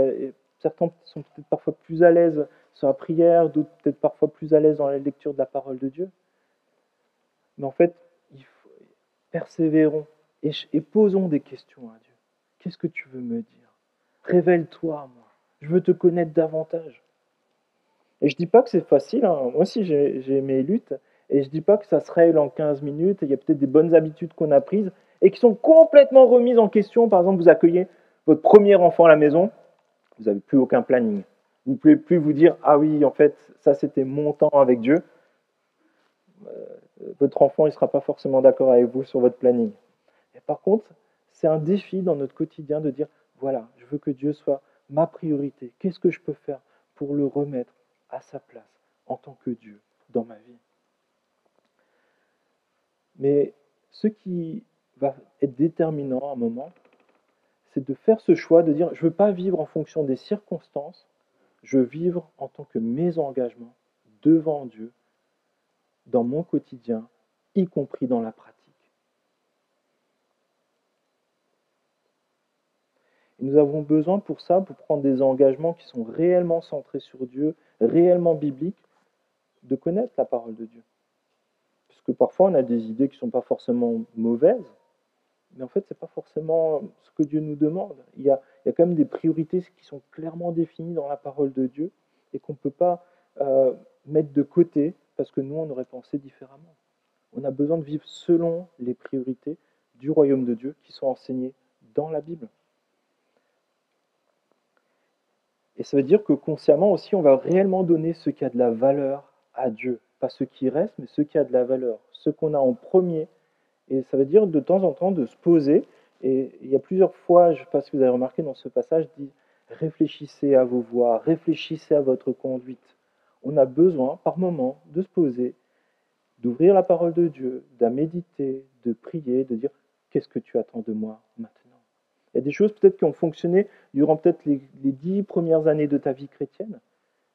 Certains sont peut-être parfois plus à l'aise sur la prière, d'autres peut-être parfois plus à l'aise dans la lecture de la parole de Dieu. Mais en fait, persévérons et posons des questions à Dieu. Qu'est-ce que tu veux me dire? Révèle-toi à moi. Je veux te connaître davantage. Et je ne dis pas que c'est facile. Moi aussi, j'ai mes luttes. Et je ne dis pas que ça se règle en 15 minutes. Il y a peut-être des bonnes habitudes qu'on a prises et qui sont complètement remises en question. Par exemple, vous accueillez votre premier enfant à la maison. Vous n'avez plus aucun planning. Vous ne pouvez plus vous dire « Ah oui, en fait, ça c'était mon temps avec Dieu ». Votre enfant ne sera pas forcément d'accord avec vous sur votre planning. Et par contre, c'est un défi dans notre quotidien de dire « Voilà, je veux que Dieu soit ma priorité. Qu'est-ce que je peux faire pour le remettre à sa place en tant que Dieu dans ma vie ?» Mais ce qui va être déterminant à un moment, c'est de faire ce choix de dire « Je ne veux pas vivre en fonction des circonstances, je veux vivre en tant que mes engagements devant Dieu, dans mon quotidien, y compris dans la pratique. » Et nous avons besoin pour ça, pour prendre des engagements qui sont réellement centrés sur Dieu, réellement bibliques, de connaître la parole de Dieu. Parce que parfois on a des idées qui ne sont pas forcément mauvaises, mais en fait ce n'est pas forcément ce que Dieu nous demande. Il y a quand même des priorités qui sont clairement définies dans la parole de Dieu et qu'on ne peut pas mettre de côté parce que nous on aurait pensé différemment. On a besoin de vivre selon les priorités du royaume de Dieu qui sont enseignées dans la Bible. Et ça veut dire que consciemment aussi, on va réellement donner ce qui a de la valeur à Dieu. Pas ce qui reste, mais ce qui a de la valeur. Ce qu'on a en premier. Et ça veut dire de temps en temps de se poser. Et il y a plusieurs fois, je ne sais pas si vous avez remarqué dans ce passage, dit « Réfléchissez à vos voies, réfléchissez à votre conduite. » on a besoin par moment de se poser, d'ouvrir la parole de Dieu, de méditer, de prier, de dire « Qu'est-ce que tu attends de moi maintenant ?» Il y a des choses peut-être qui ont fonctionné durant peut-être les 10 premières années de ta vie chrétienne,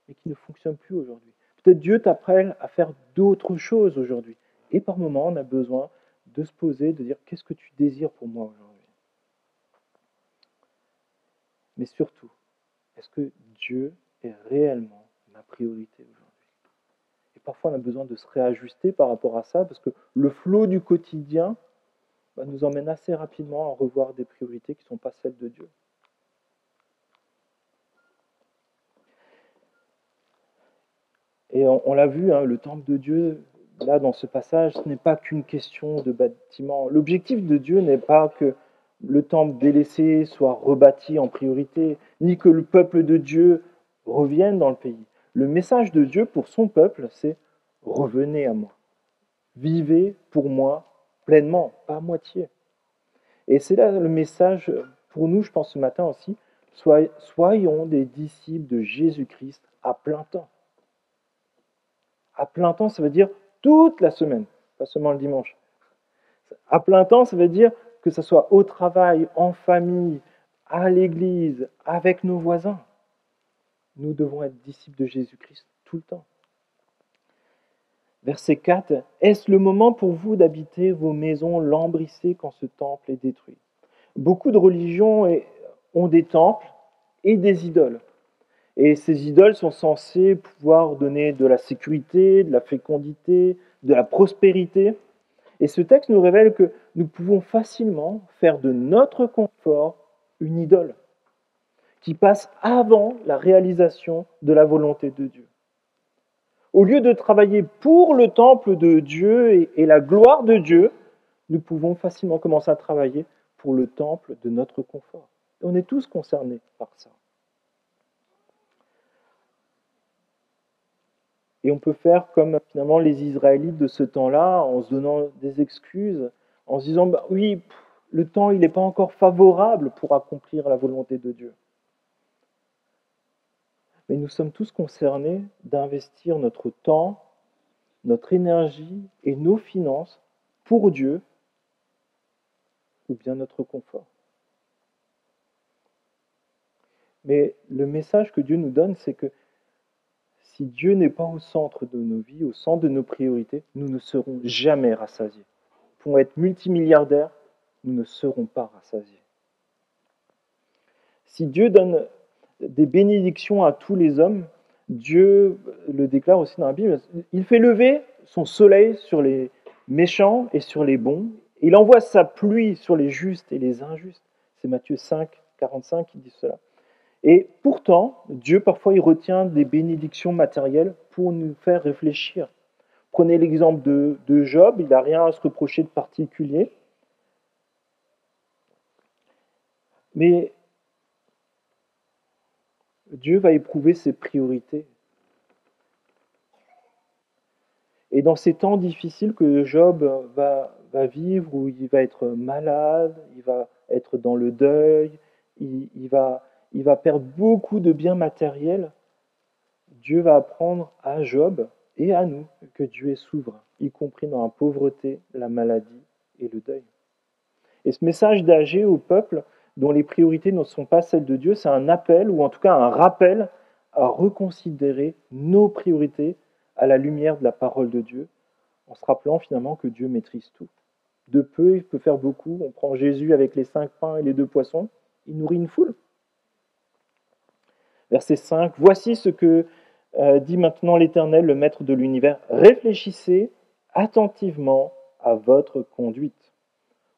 mais qui ne fonctionnent plus aujourd'hui. Peut-être Dieu t'appelle à faire d'autres choses aujourd'hui. Et par moments, on a besoin de se poser, de dire « Qu'est-ce que tu désires pour moi aujourd'hui ?» Mais surtout, est-ce que Dieu est réellement ma priorité aujourd'hui? Et parfois, on a besoin de se réajuster par rapport à ça, parce que le flot du quotidien nous emmène assez rapidement à revoir des priorités qui ne sont pas celles de Dieu. Et on l'a vu, le temple de Dieu, là, dans ce passage, ce n'est pas qu'une question de bâtiment. L'objectif de Dieu n'est pas que le temple délaissé soit rebâti en priorité, ni que le peuple de Dieu revienne dans le pays. Le message de Dieu pour son peuple, c'est « revenez à moi, vivez pour moi pleinement, pas à moitié ». Et c'est là le message pour nous, je pense, ce matin aussi, soyons des disciples de Jésus-Christ à plein temps. À plein temps, ça veut dire toute la semaine, pas seulement le dimanche. À plein temps, ça veut dire que ce soit au travail, en famille, à l'église, avec nos voisins. Nous devons être disciples de Jésus-Christ tout le temps. Verset 4. « Est-ce le moment pour vous d'habiter vos maisons lambrissées quand ce temple est détruit ?» Beaucoup de religions ont des temples et des idoles. Et ces idoles sont censées pouvoir donner de la sécurité, de la fécondité, de la prospérité. Et ce texte nous révèle que nous pouvons facilement faire de notre confort une idole qui passe avant la réalisation de la volonté de Dieu. Au lieu de travailler pour le temple de Dieu et la gloire de Dieu, nous pouvons facilement commencer à travailler pour le temple de notre confort. Et on est tous concernés par ça. Et on peut faire comme finalement les Israélites de ce temps-là, en se donnant des excuses, en se disant oui, le temps il n'est pas encore favorable pour accomplir la volonté de Dieu. Mais nous sommes tous concernés d'investir notre temps, notre énergie et nos finances pour Dieu ou bien notre confort. Mais le message que Dieu nous donne, c'est que si Dieu n'est pas au centre de nos vies, au centre de nos priorités, nous ne serons jamais rassasiés. Pour être multimilliardaires, nous ne serons pas rassasiés. Si Dieu donne des bénédictions à tous les hommes, Dieu le déclare aussi dans la Bible, il fait lever son soleil sur les méchants et sur les bons, il envoie sa pluie sur les justes et les injustes. C'est Matthieu 5, 45 qui dit cela. Et pourtant, Dieu, parfois, il retient des bénédictions matérielles pour nous faire réfléchir. Prenez l'exemple de Job, il n'a rien à se reprocher de particulier. Mais Dieu va éprouver ses priorités. Et dans ces temps difficiles que Job va vivre, où il va être malade, il va être dans le deuil, il va perdre beaucoup de biens matériels, Dieu va apprendre à Job et à nous que Dieu est souverain, y compris dans la pauvreté, la maladie et le deuil. Et ce message d'Agé au peuple, dont les priorités ne sont pas celles de Dieu, c'est un appel, ou en tout cas un rappel, à reconsidérer nos priorités à la lumière de la parole de Dieu, en se rappelant finalement que Dieu maîtrise tout. De peu, il peut faire beaucoup. On prend Jésus avec les 5 pains et les 2 poissons, il nourrit une foule. Verset 5, « Voici ce que dit maintenant l'Éternel, le Maître de l'univers. Réfléchissez attentivement à votre conduite.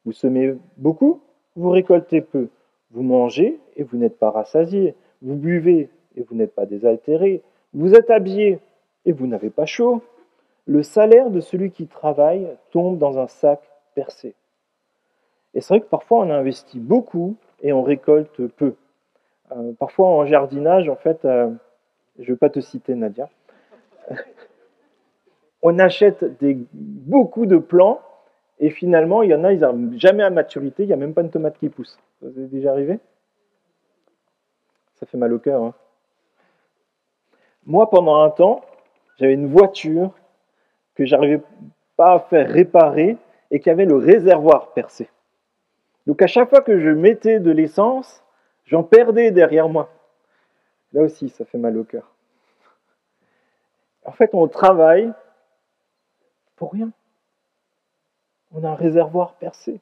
Vous semez beaucoup, vous récoltez peu. Vous mangez et vous n'êtes pas rassasiés. Vous buvez et vous n'êtes pas désaltérés. Vous êtes habillés et vous n'avez pas chaud. Le salaire de celui qui travaille tombe dans un sac percé. » Et c'est vrai que parfois on investit beaucoup et on récolte peu. Parfois en jardinage, en fait, je ne vais pas te citer Nadia, on achète beaucoup de plants et finalement il y en a, ils n'arrivent jamais à maturité, il n'y a même pas une tomate qui pousse. Ça vous est déjà arrivé? Ça fait mal au cœur. Moi, pendant un temps, J'avais une voiture que j'arrivais pas à faire réparer et qui avait le réservoir percé. Donc à chaque fois que je mettais de l'essence, j'en perdais derrière moi. Là aussi, ça fait mal au cœur. En fait, on travaille pour rien. On a un réservoir percé.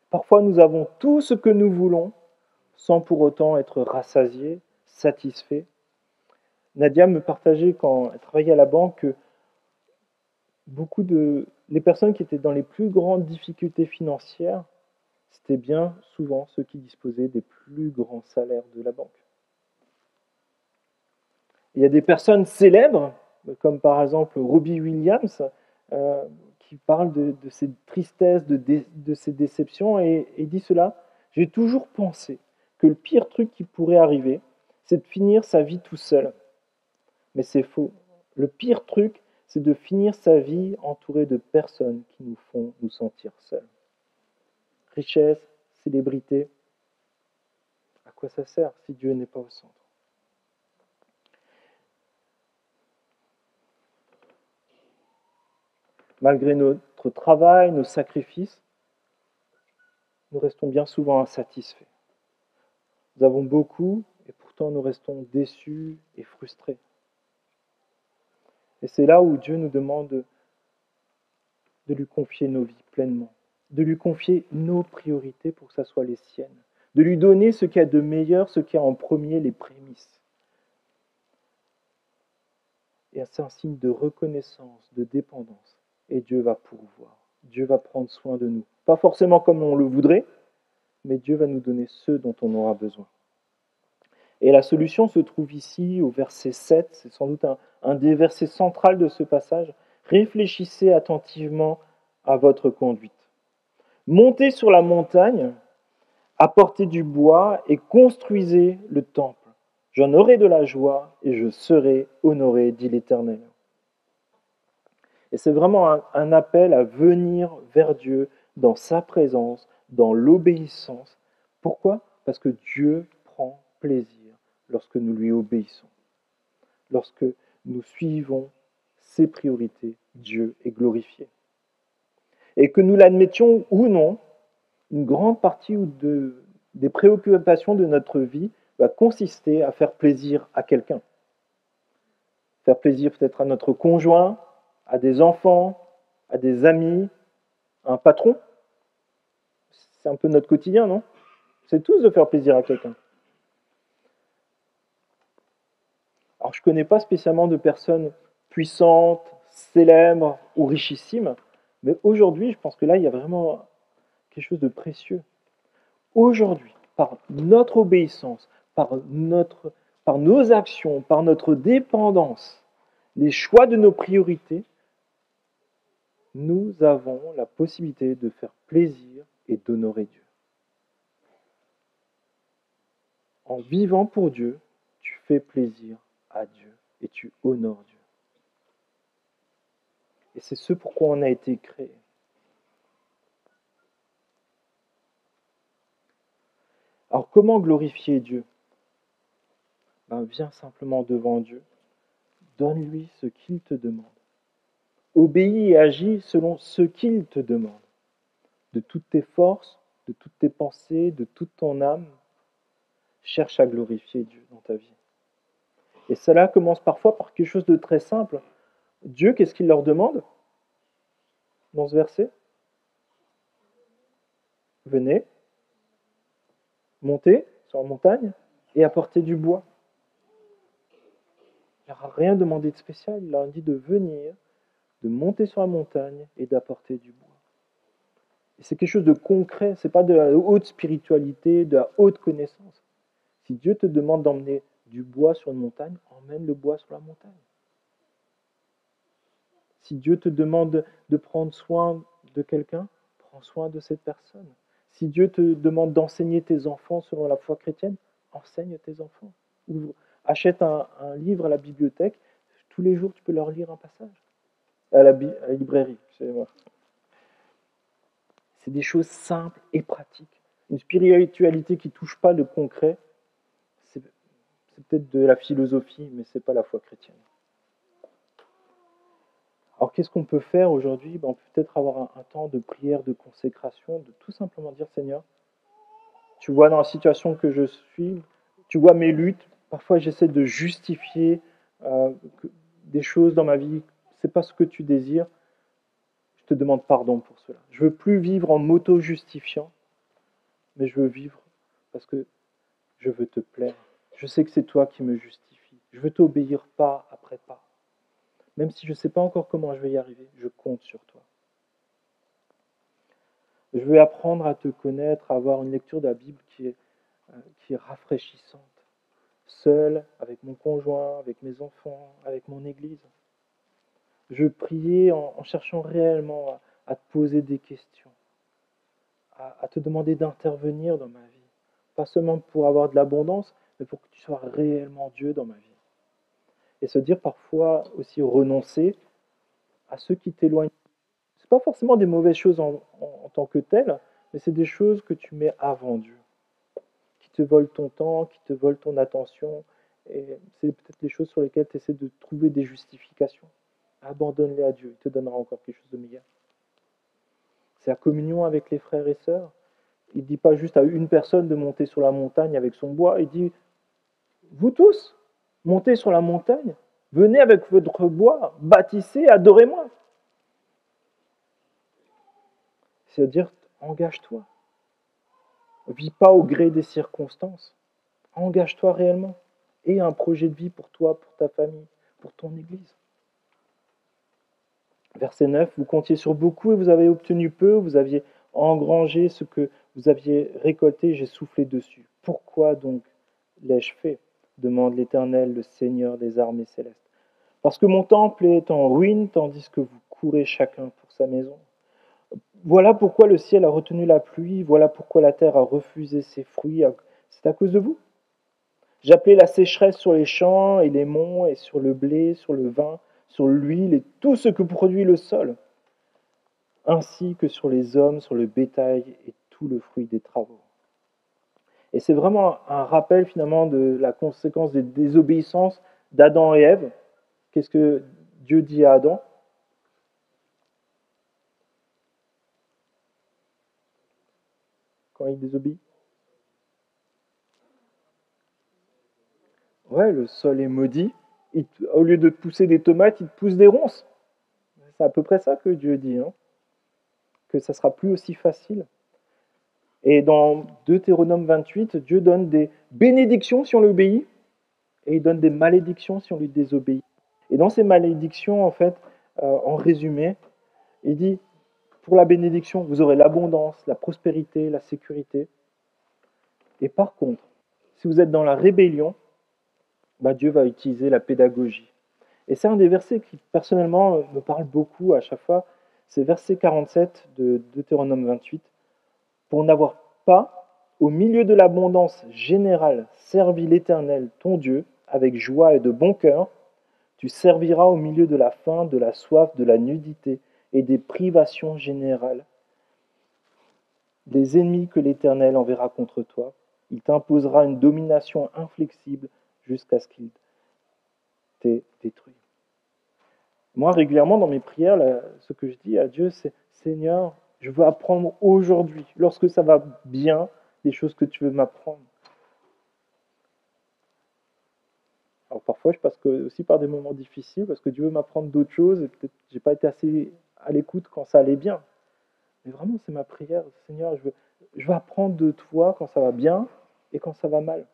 Parfois, nous avons tout ce que nous voulons sans pour autant être rassasiés, satisfaits. Nadia me partageait quand elle travaillait à la banque que les personnes qui étaient dans les plus grandes difficultés financières, c'était bien souvent ceux qui disposaient des plus grands salaires de la banque. Il y a des personnes célèbres, comme par exemple Robbie Williams, qui parle de ses tristesses, de ses déceptions, et dit cela: j'ai toujours pensé que le pire truc qui pourrait arriver, c'est de finir sa vie tout seul. Mais c'est faux. Le pire truc, c'est de finir sa vie entouré de personnes qui nous font nous sentir seuls. Richesse, célébrité, à quoi ça sert si Dieu n'est pas au centre? Malgré notre travail, nos sacrifices, nous restons bien souvent insatisfaits. Nous avons beaucoup et pourtant nous restons déçus et frustrés. Et c'est là où Dieu nous demande de lui confier nos vies pleinement, de lui confier nos priorités pour que ce soit les siennes, de lui donner ce qu'il y a de meilleur, ce qui a en premier les prémices. Et c'est un signe de reconnaissance, de dépendance. Et Dieu va pourvoir. Dieu va prendre soin de nous. Pas forcément comme on le voudrait, mais Dieu va nous donner ce dont on aura besoin. Et la solution se trouve ici au verset 7, c'est sans doute un des versets centraux de ce passage. Réfléchissez attentivement à votre conduite. Montez sur la montagne, apportez du bois et construisez le temple. J'en aurai de la joie et je serai honoré, dit l'Éternel. Et c'est vraiment un appel à venir vers Dieu dans sa présence, dans l'obéissance. Pourquoi? Parce que Dieu prend plaisir lorsque nous lui obéissons. Lorsque nous suivons ses priorités, Dieu est glorifié. Et que nous l'admettions ou non, une grande partie des préoccupations de notre vie va consister à faire plaisir à quelqu'un. Faire plaisir peut-être à notre conjoint, à des enfants, à des amis, à un patron. C'est un peu notre quotidien, non? C'est tous de faire plaisir à quelqu'un. Alors, je ne connais pas spécialement de personnes puissantes, célèbres ou richissimes, mais aujourd'hui, je pense que là, il y a vraiment quelque chose de précieux. Aujourd'hui, par notre obéissance, par nos actions, par notre dépendance, les choix de nos priorités, nous avons la possibilité de faire plaisir et d'honorer Dieu. En vivant pour Dieu, tu fais plaisir à Dieu et tu honores Dieu. Et c'est ce pourquoi on a été créé. Alors comment glorifier Dieu? Viens simplement devant Dieu, donne-lui ce qu'il te demande. Obéis et agis selon ce qu'il te demande. De toutes tes forces, de toutes tes pensées, de toute ton âme, cherche à glorifier Dieu dans ta vie. Et cela commence parfois par quelque chose de très simple. Dieu, qu'est-ce qu'il leur demande dans ce verset? Venez, montez sur la montagne et apportez du bois. Il n'a rien demandé de spécial, il leur a dit de venir, de monter sur la montagne et d'apporter du bois. Et c'est quelque chose de concret, ce n'est pas de la haute spiritualité, de la haute connaissance. Si Dieu te demande d'emmener du bois sur une montagne, emmène le bois sur la montagne. Si Dieu te demande de prendre soin de quelqu'un, prends soin de cette personne. Si Dieu te demande d'enseigner tes enfants selon la foi chrétienne, enseigne tes enfants. Ou achète un livre à la bibliothèque, tous les jours tu peux leur lire un passage. À la librairie, excusez-moi. C'est des choses simples et pratiques. Une spiritualité qui ne touche pas le concret, c'est c'est peut-être de la philosophie, mais c'est pas la foi chrétienne. Alors qu'est-ce qu'on peut faire aujourd'hui? On peut peut-être avoir un temps de prière, de consécration, de tout simplement dire Seigneur, tu vois dans la situation que je suis, tu vois mes luttes, parfois j'essaie de justifier des choses dans ma vie, c'est pas ce que tu désires, je te demande pardon pour cela. Je veux plus vivre en m'auto-justifiant, mais je veux vivre parce que je veux te plaire. Je sais que c'est toi qui me justifie. Je veux t'obéir pas après pas. Même si je ne sais pas encore comment je vais y arriver, je compte sur toi. Je veux apprendre à te connaître, à avoir une lecture de la Bible qui est rafraîchissante. Seul, avec mon conjoint, avec mes enfants, avec mon Église. Je veux prier en cherchant réellement à te poser des questions, à te demander d'intervenir dans ma vie. Pas seulement pour avoir de l'abondance, mais pour que tu sois réellement Dieu dans ma vie. Et se dire parfois aussi renoncer à ceux qui t'éloignent. Ce n'est pas forcément des mauvaises choses en tant que telles, mais c'est des choses que tu mets avant Dieu, qui te volent ton temps, qui te volent ton attention. Et c'est peut-être des choses sur lesquelles tu essaies de trouver des justifications. Abandonne-les à Dieu, il te donnera encore quelque chose de meilleur. C'est la communion avec les frères et sœurs. Il ne dit pas juste à une personne de monter sur la montagne avec son bois, il dit, vous tous, montez sur la montagne, venez avec votre bois, bâtissez, adorez-moi. C'est-à-dire, engage-toi. Vis pas au gré des circonstances. Engage-toi réellement. Et un projet de vie pour toi, pour ta famille, pour ton Église. Verset 9, vous comptiez sur beaucoup et vous avez obtenu peu, vous aviez engrangé ce que vous aviez récolté, j'ai soufflé dessus. Pourquoi donc l'ai-je fait? Demande l'Éternel, le Seigneur des armées célestes. Parce que mon temple est en ruine, tandis que vous courez chacun pour sa maison. Voilà pourquoi le ciel a retenu la pluie, voilà pourquoi la terre a refusé ses fruits, c'est à cause de vous. J'appelais la sécheresse sur les champs et les monts, et sur le blé, sur le vin, sur l'huile et tout ce que produit le sol, ainsi que sur les hommes, sur le bétail et tout le fruit des travaux. Et c'est vraiment un rappel finalement de la conséquence des désobéissances d'Adam et Ève. Qu'est-ce que Dieu dit à Adam? Quand il désobéit? Ouais, le sol est maudit. Au lieu de te pousser des tomates, il te pousse des ronces. C'est à peu près ça que Dieu dit, hein, que ça sera plus aussi facile. Et dans Deutéronome 28, Dieu donne des bénédictions si on l'obéit, et il donne des malédictions si on lui désobéit. Et dans ces malédictions, en fait, en résumé, il dit, pour la bénédiction, vous aurez l'abondance, la prospérité, la sécurité. Et par contre, si vous êtes dans la rébellion, Dieu va utiliser la pédagogie. Et c'est un des versets qui, personnellement, me parle beaucoup à chaque fois. C'est verset 47 de Deutéronome 28. Pour n'avoir pas, au milieu de l'abondance générale, servi l'Éternel, ton Dieu, avec joie et de bon cœur, tu serviras au milieu de la faim, de la soif, de la nudité et des privations générales, des ennemis que l'Éternel enverra contre toi. Il t'imposera une domination inflexible jusqu'à ce qu'il t'ait détruit. Moi, régulièrement, dans mes prières, ce que je dis à Dieu, c'est « Seigneur, je veux apprendre aujourd'hui, lorsque ça va bien, les choses que tu veux m'apprendre. » Alors parfois, je passe aussi par des moments difficiles, parce que Dieu veut m'apprendre d'autres choses, et peut-être que je n'ai pas été assez à l'écoute quand ça allait bien. Mais vraiment, c'est ma prière. « Seigneur, je veux apprendre de toi quand ça va bien et quand ça va mal. »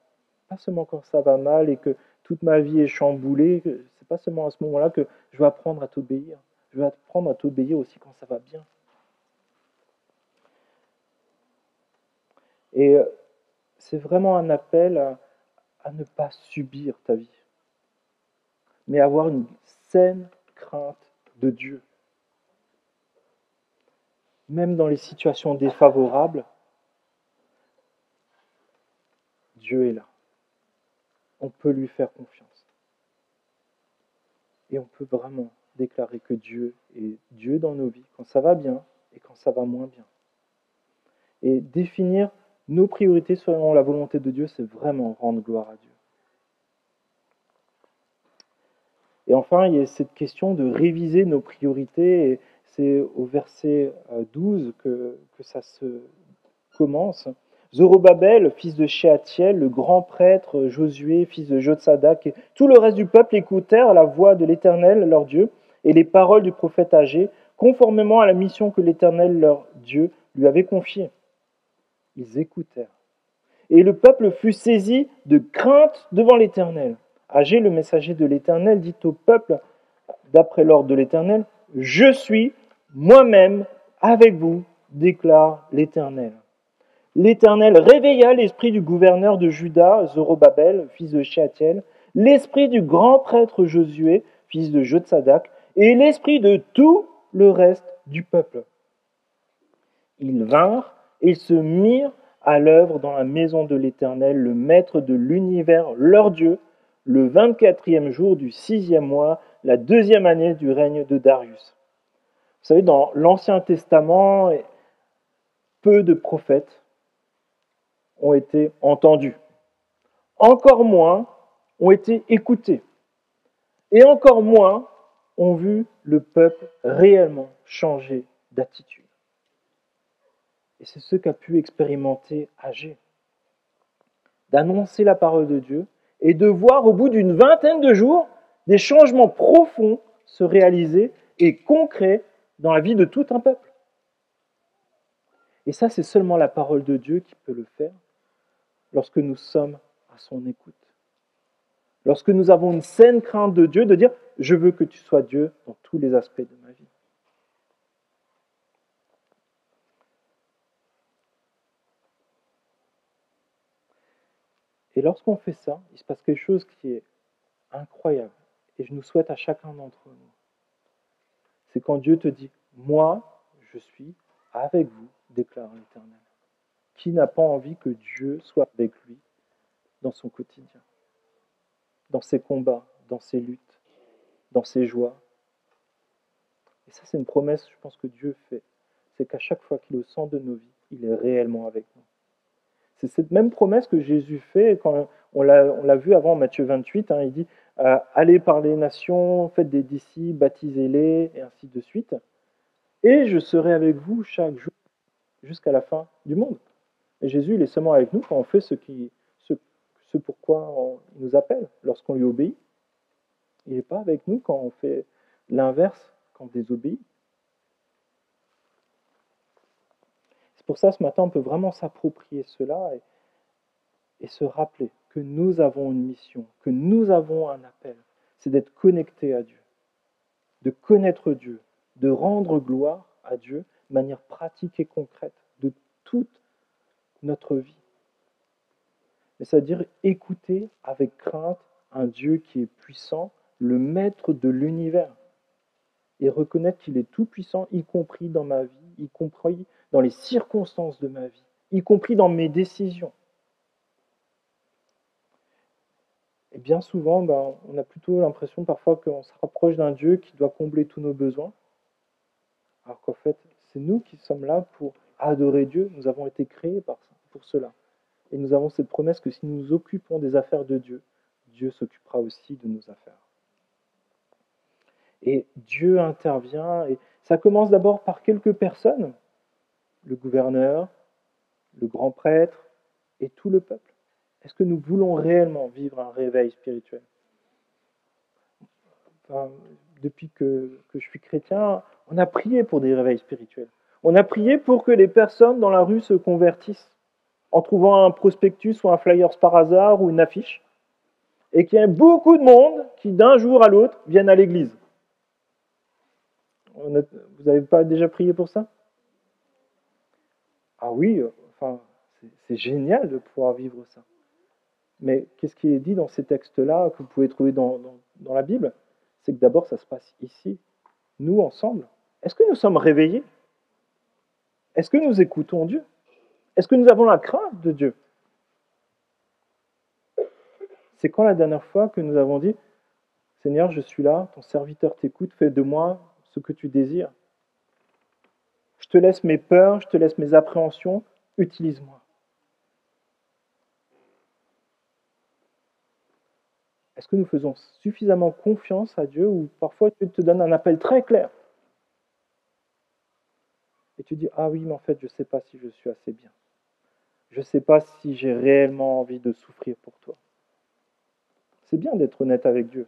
Pas seulement quand ça va mal et que toute ma vie est chamboulée, c'est pas seulement à ce moment-là que je veux apprendre à t'obéir. Je veux apprendre à t'obéir aussi quand ça va bien. Et c'est vraiment un appel à ne pas subir ta vie, mais avoir une saine crainte de Dieu. Même dans les situations défavorables, Dieu est là. On peut lui faire confiance. Et on peut vraiment déclarer que Dieu est Dieu dans nos vies, quand ça va bien et quand ça va moins bien. Et définir nos priorités selon la volonté de Dieu, c'est vraiment rendre gloire à Dieu. Et enfin, il y a cette question de réviser nos priorités. Et c'est au verset 12 que ça se commence. Zorobabel, fils de Shealtiel, le grand prêtre Josué, fils de Jotsadak, et tout le reste du peuple écoutèrent la voix de l'Éternel, leur Dieu, et les paroles du prophète Agé, conformément à la mission que l'Éternel, leur Dieu, lui avait confiée. Ils écoutèrent. Et le peuple fut saisi de crainte devant l'Éternel. Agé, le messager de l'Éternel, dit au peuple, d'après l'ordre de l'Éternel, « Je suis moi-même avec vous, déclare l'Éternel. » L'Éternel réveilla l'esprit du gouverneur de Juda, Zorobabel, fils de Shealtiel, l'esprit du grand prêtre Josué, fils de Jotsadak, et l'esprit de tout le reste du peuple. Ils vinrent et se mirent à l'œuvre dans la maison de l'Éternel, le maître de l'univers, leur Dieu, le 24e jour du 6e mois, la 2e année du règne de Darius. Vous savez, dans l'Ancien Testament, peu de prophètes ont été entendus. Encore moins ont été écoutés. Et encore moins ont vu le peuple réellement changer d'attitude. Et c'est ce qu'a pu expérimenter Agé. D'annoncer la parole de Dieu et de voir au bout d'une vingtaine de jours des changements profonds se réaliser et concrets dans la vie de tout un peuple. Et ça, c'est seulement la parole de Dieu qui peut le faire lorsque nous sommes à son écoute. Lorsque nous avons une saine crainte de Dieu, de dire « Je veux que tu sois Dieu dans tous les aspects de ma vie ». Et lorsqu'on fait ça, il se passe quelque chose qui est incroyable. Et je nous souhaite à chacun d'entre nous. C'est quand Dieu te dit « Moi, je suis avec vous, déclare l'Éternel ». Qui n'a pas envie que Dieu soit avec lui dans son quotidien, dans ses combats, dans ses luttes, dans ses joies? Et ça, c'est une promesse, je pense, que Dieu fait. C'est qu'à chaque fois qu'il est au centre de nos vies, il est réellement avec nous. C'est cette même promesse que Jésus fait quand on l'a vu avant Matthieu 28. Il dit « Allez par les nations, faites des disciples, baptisez-les, et ainsi de suite. Et je serai avec vous chaque jour jusqu'à la fin du monde. » Et Jésus, il est seulement avec nous quand on fait ce pourquoi il nous appelle, lorsqu'on lui obéit. Il n'est pas avec nous quand on fait l'inverse, quand on désobéit. C'est pour ça, ce matin, on peut vraiment s'approprier cela et se rappeler que nous avons une mission, que nous avons un appel. C'est d'être connecté à Dieu, de connaître Dieu, de rendre gloire à Dieu de manière pratique et concrète, de toute notre vie. Mais ça veut dire écouter avec crainte un Dieu qui est puissant, le maître de l'univers, et reconnaître qu'il est tout puissant, y compris dans ma vie, y compris dans les circonstances de ma vie, y compris dans mes décisions. Et bien souvent, on a plutôt l'impression parfois qu'on se rapproche d'un Dieu qui doit combler tous nos besoins, alors qu'en fait, c'est nous qui sommes là pour adorer Dieu. Nous avons été créés pour cela. Et nous avons cette promesse que si nous nous occupons des affaires de Dieu, Dieu s'occupera aussi de nos affaires. Et Dieu intervient, et ça commence d'abord par quelques personnes, le gouverneur, le grand prêtre et tout le peuple. Est-ce que nous voulons réellement vivre un réveil spirituel? Depuis que je suis chrétien, on a prié pour des réveils spirituels. On a prié pour que les personnes dans la rue se convertissent en trouvant un prospectus ou un flyer par hasard ou une affiche, et qu'il y ait beaucoup de monde qui, d'un jour à l'autre, viennent à l'église. Vous n'avez pas déjà prié pour ça? Ah oui, c'est génial de pouvoir vivre ça. Mais qu'est-ce qui est dit dans ces textes-là, que vous pouvez trouver dans la Bible? C'est que d'abord, ça se passe ici, nous ensemble. Est-ce que nous sommes réveillés? Est-ce que nous écoutons Dieu? Est-ce que nous avons la crainte de Dieu? C'est quand la dernière fois que nous avons dit « Seigneur, je suis là, ton serviteur t'écoute, fais de moi ce que tu désires. Je te laisse mes peurs, je te laisse mes appréhensions, utilise-moi. » Est-ce que nous faisons suffisamment confiance à Dieu ou parfois Dieu te donne un appel très clair et tu dis, ah oui, mais en fait, je ne sais pas si je suis assez bien. Je ne sais pas si j'ai réellement envie de souffrir pour toi. C'est bien d'être honnête avec Dieu.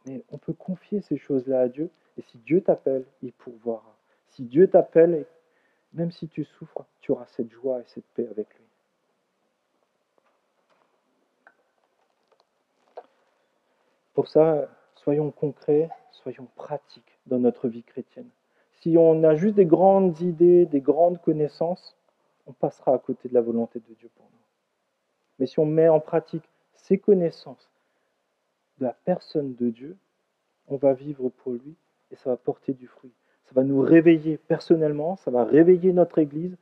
Mais on peut confier ces choses-là à Dieu. Et si Dieu t'appelle, il pourvoira. Si Dieu t'appelle, même si tu souffres, tu auras cette joie et cette paix avec lui. Pour ça, soyons concrets, soyons pratiques dans notre vie chrétienne. Si on a juste des grandes idées, des grandes connaissances, on passera à côté de la volonté de Dieu pour nous. Mais si on met en pratique ces connaissances de la personne de Dieu, on va vivre pour lui et ça va porter du fruit. Ça va nous réveiller personnellement, ça va réveiller notre Église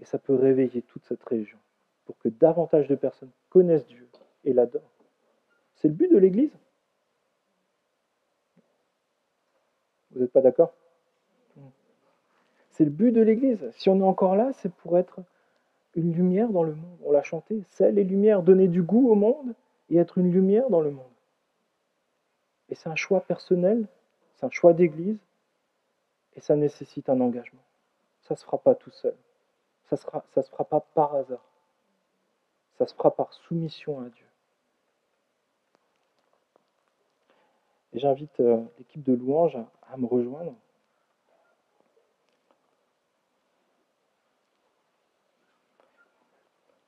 et ça peut réveiller toute cette région pour que davantage de personnes connaissent Dieu et l'adorent. C'est le but de l'Église. Vous n'êtes pas d'accord ? C'est le but de l'Église. Si on est encore là, c'est pour être une lumière dans le monde. On l'a chanté, sel et lumière, donner du goût au monde et être une lumière dans le monde. Et c'est un choix personnel, c'est un choix d'Église et ça nécessite un engagement. Ça ne se fera pas tout seul. Ça se fera pas par hasard. Ça se fera par soumission à Dieu. Et j'invite l'équipe de louanges à me rejoindre.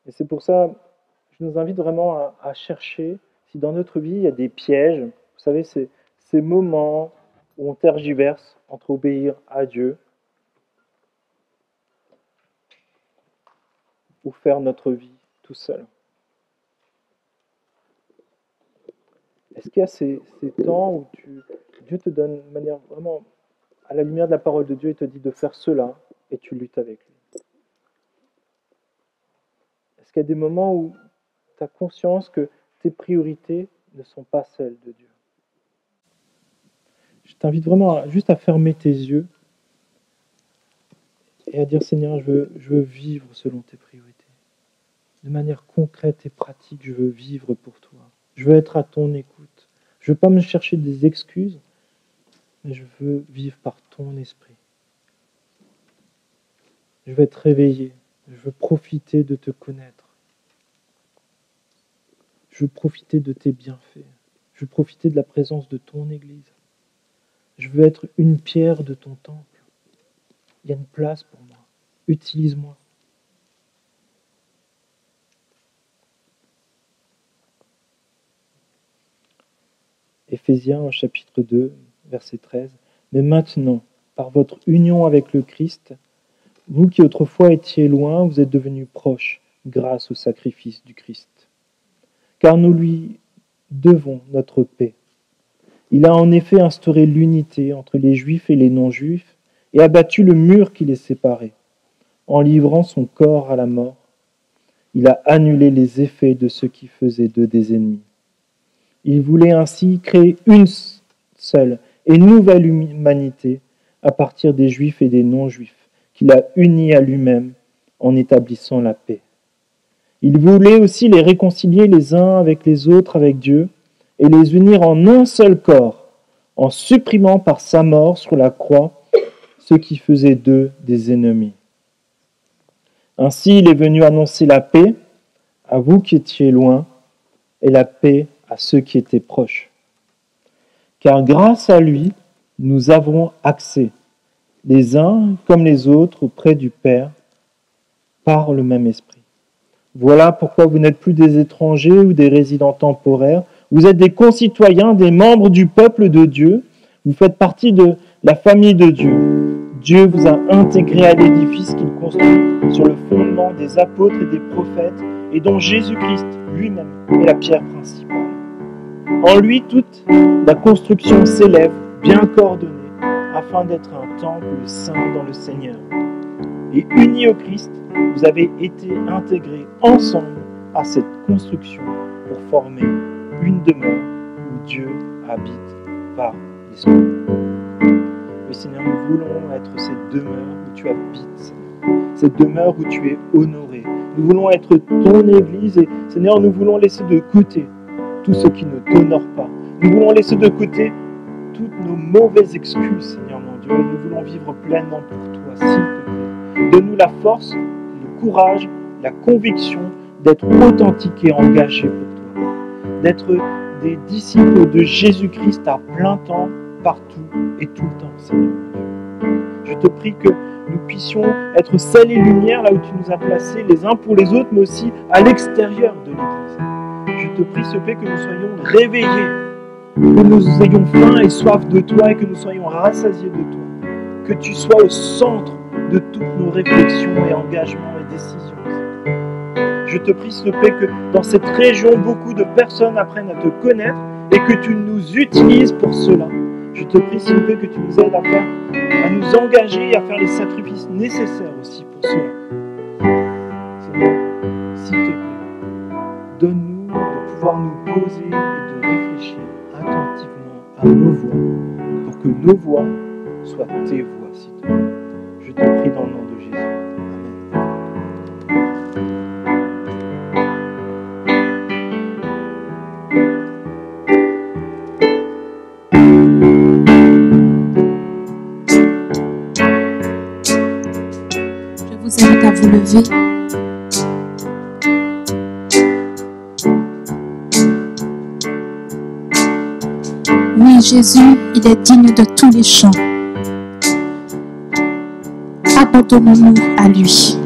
Et c'est pour ça, je nous invite vraiment à chercher si dans notre vie il y a des pièges. Vous savez, ces moments où on tergiverse entre obéir à Dieu ou faire notre vie tout seul. Est-ce qu'il y a ces temps où Dieu te donne de manière vraiment à la lumière de la parole de Dieu, il te dit de faire cela et tu luttes avec lui? Est-ce qu'il y a des moments où tu as conscience que tes priorités ne sont pas celles de Dieu? Je t'invite vraiment juste à fermer tes yeux et à dire, Seigneur, je veux vivre selon tes priorités. De manière concrète et pratique, je veux vivre pour toi. Je veux être à ton écoute. Je ne veux pas me chercher des excuses, mais je veux vivre par ton esprit. Je veux être réveillé. Je veux profiter de te connaître. Je veux profiter de tes bienfaits. Je veux profiter de la présence de ton Église. Je veux être une pierre de ton temple. Il y a une place pour moi. Utilise-moi. Éphésiens, chapitre 2, verset 13. Mais maintenant, par votre union avec le Christ, vous qui autrefois étiez loin, vous êtes devenus proches grâce au sacrifice du Christ. Car nous lui devons notre paix. Il a en effet instauré l'unité entre les Juifs et les non-Juifs et abattu le mur qui les séparait. En livrant son corps à la mort, il a annulé les effets de ceux qui faisaient d'eux des ennemis. Il voulait ainsi créer une seule et nouvelle humanité à partir des Juifs et des non-Juifs, qu'il a unis à lui-même en établissant la paix. Il voulait aussi les réconcilier les uns avec les autres avec Dieu et les unir en un seul corps, en supprimant par sa mort sur la croix ceux qui faisaient d'eux des ennemis. Ainsi, il est venu annoncer la paix à vous qui étiez loin et la paix à ceux qui étaient proches. Car grâce à lui, nous avons accès, les uns comme les autres, auprès du Père, par le même esprit. Voilà pourquoi vous n'êtes plus des étrangers ou des résidents temporaires, vous êtes des concitoyens, des membres du peuple de Dieu, vous faites partie de la famille de Dieu. Dieu vous a intégré à l'édifice qu'il construit sur le fondement des apôtres et des prophètes, et dont Jésus-Christ lui-même est la pierre principale. En lui, toute la construction s'élève, bien coordonnée, afin d'être un temple saint dans le Seigneur. Et unis au Christ, vous avez été intégrés ensemble à cette construction pour former une demeure où Dieu habite par l'Esprit. Oui, Seigneur, nous voulons être cette demeure où tu habites, cette demeure où tu es honoré. Nous voulons être ton Église et, Seigneur, nous voulons laisser de côté tout ce qui ne t'honore pas. Nous voulons laisser de côté toutes nos mauvaises excuses, Seigneur mon Dieu, et nous voulons vivre pleinement pour toi, s'il te plaît. Donne-nous la force, le courage, la conviction d'être authentiques et engagés pour toi, d'être des disciples de Jésus-Christ à plein temps, partout et tout le temps, Seigneur mon Dieu. Je te prie que nous puissions être sel et lumière là où tu nous as placés, les uns pour les autres, mais aussi à l'extérieur de l'Église. Je te prie, s'il te plaît, que nous soyons réveillés, que nous ayons faim et soif de toi et que nous soyons rassasiés de toi. Que tu sois au centre de toutes nos réflexions et engagements et décisions. Je te prie, s'il te plaît, que dans cette région, beaucoup de personnes apprennent à te connaître et que tu nous utilises pour cela. Je te prie, s'il te plaît, que tu nous aides à nous engager et à faire les sacrifices nécessaires aussi pour cela. Seigneur, s'il te plaît, donne-nous de pouvoir nous poser et de réfléchir attentivement à nos voix pour que nos voix soient tes voix, s'il te plaît. Je te prie dans le nom de Jésus. Je vous invite à vous lever. Oui, Jésus, il est digne de tous les chants. Abandonnons-nous à lui.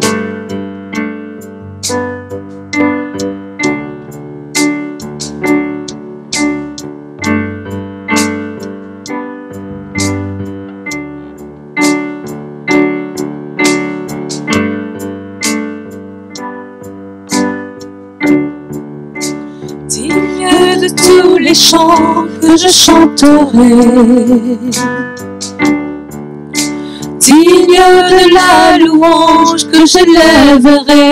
Digne de tous les chants que je chanterai, digne de la louange que j'élèverai,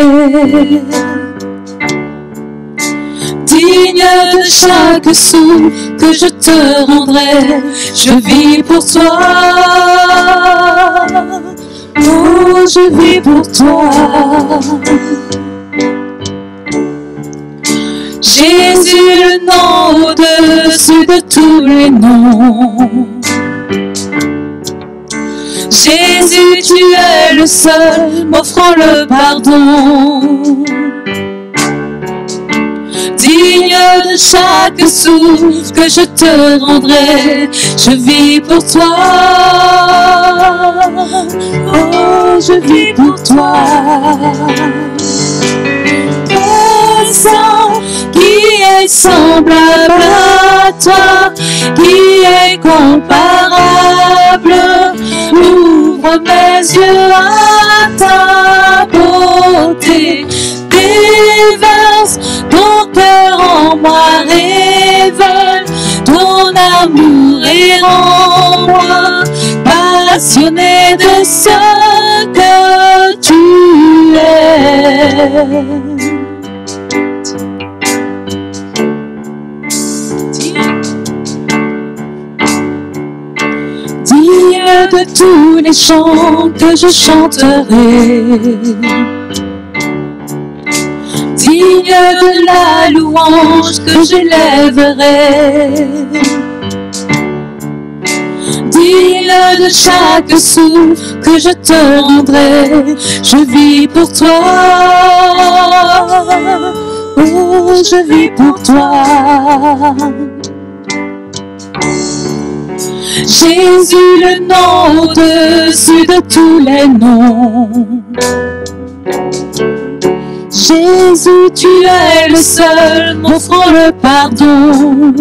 digne de chaque souffle que je te rendrai. Je vis pour toi, oh, je vis pour toi. Jésus, le nom au-dessus de tous les noms. Jésus, tu es le seul m'offrant le pardon. Digne de chaque souffle que je te rendrai, je vis pour toi. Oh, je vis pour toi. Présent, qui est semblable à toi, qui est comparable. Ouvre mes yeux à ta beauté, déverse ton cœur en moi, révèle ton amour et rends-moi passionné de ce que tu es. Digne de tous les chants que je chanterai, digne de la louange que j'élèverai, digne de chaque souffle que je te rendrai. Je vis pour toi, oh, je vis pour toi. Jésus, le nom au-dessus de tous les noms. Jésus, tu es le seul m'offrant le pardon.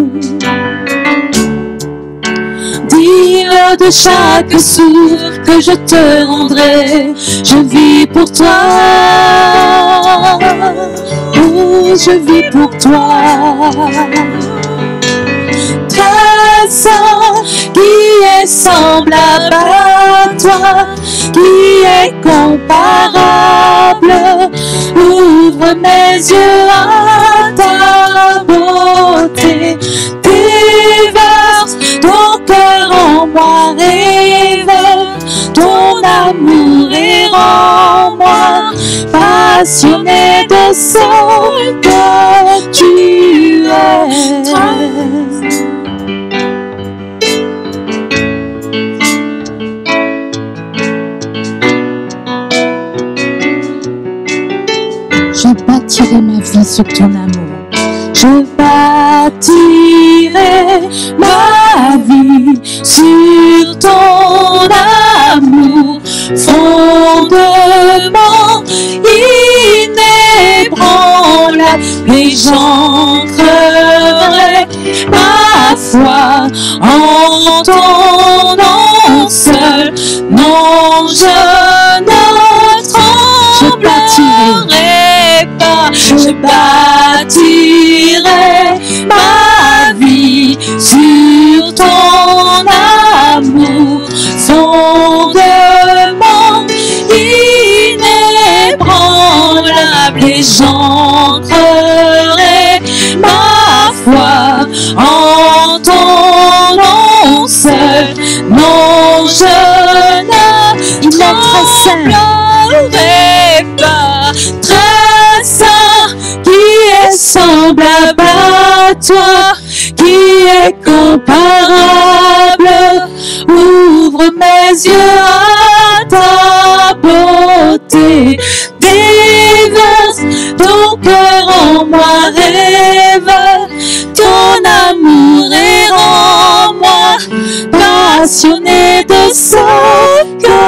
Digne de chaque souffle que je te rendrai, je vis pour toi. Oh, je vis pour toi. Présent, qui est semblable à toi, qui est comparable. Ouvre mes yeux à ta beauté, déverse ton cœur en moi, révèle ton amour et rends-moi passionné de ce que tu es. Je bâtirai ma vie sur ton amour. Je bâtirai ma vie sur ton amour. Fondement inébranlable, et j'ancrerai ma foi en ton nom seul. Non, je ne tremblerai pas. Je bâtirai ma vie sur ton amour. Fondement inébranlable, et j'ancrerai ma foi en ton nom seul. Non, je ne tremblerai pas. Très saint, qui est semblable à toi, qui est comparable. Ouvre mes yeux à ta beauté, déverse ton cœur en moi, révèle ton amour et rends-moi passionné de ce que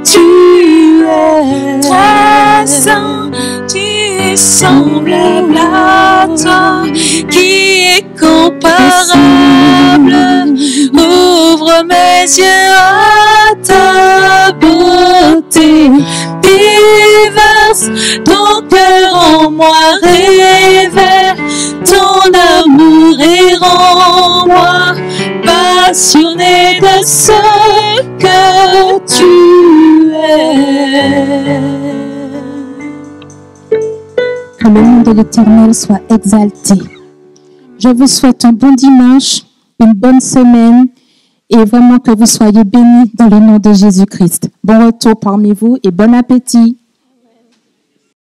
tu es. Très saint, tu es semblable à toi, qui est comparable. Ouvre mes yeux à ta beauté, déverse ton cœur en moi, révèle ton amour et rends-moi passionné de ce que tu es. Que le nom de l'Éternel soit exalté. Je vous souhaite un bon dimanche, une bonne semaine et vraiment que vous soyez bénis dans le nom de Jésus-Christ. Bon retour parmi vous et bon appétit.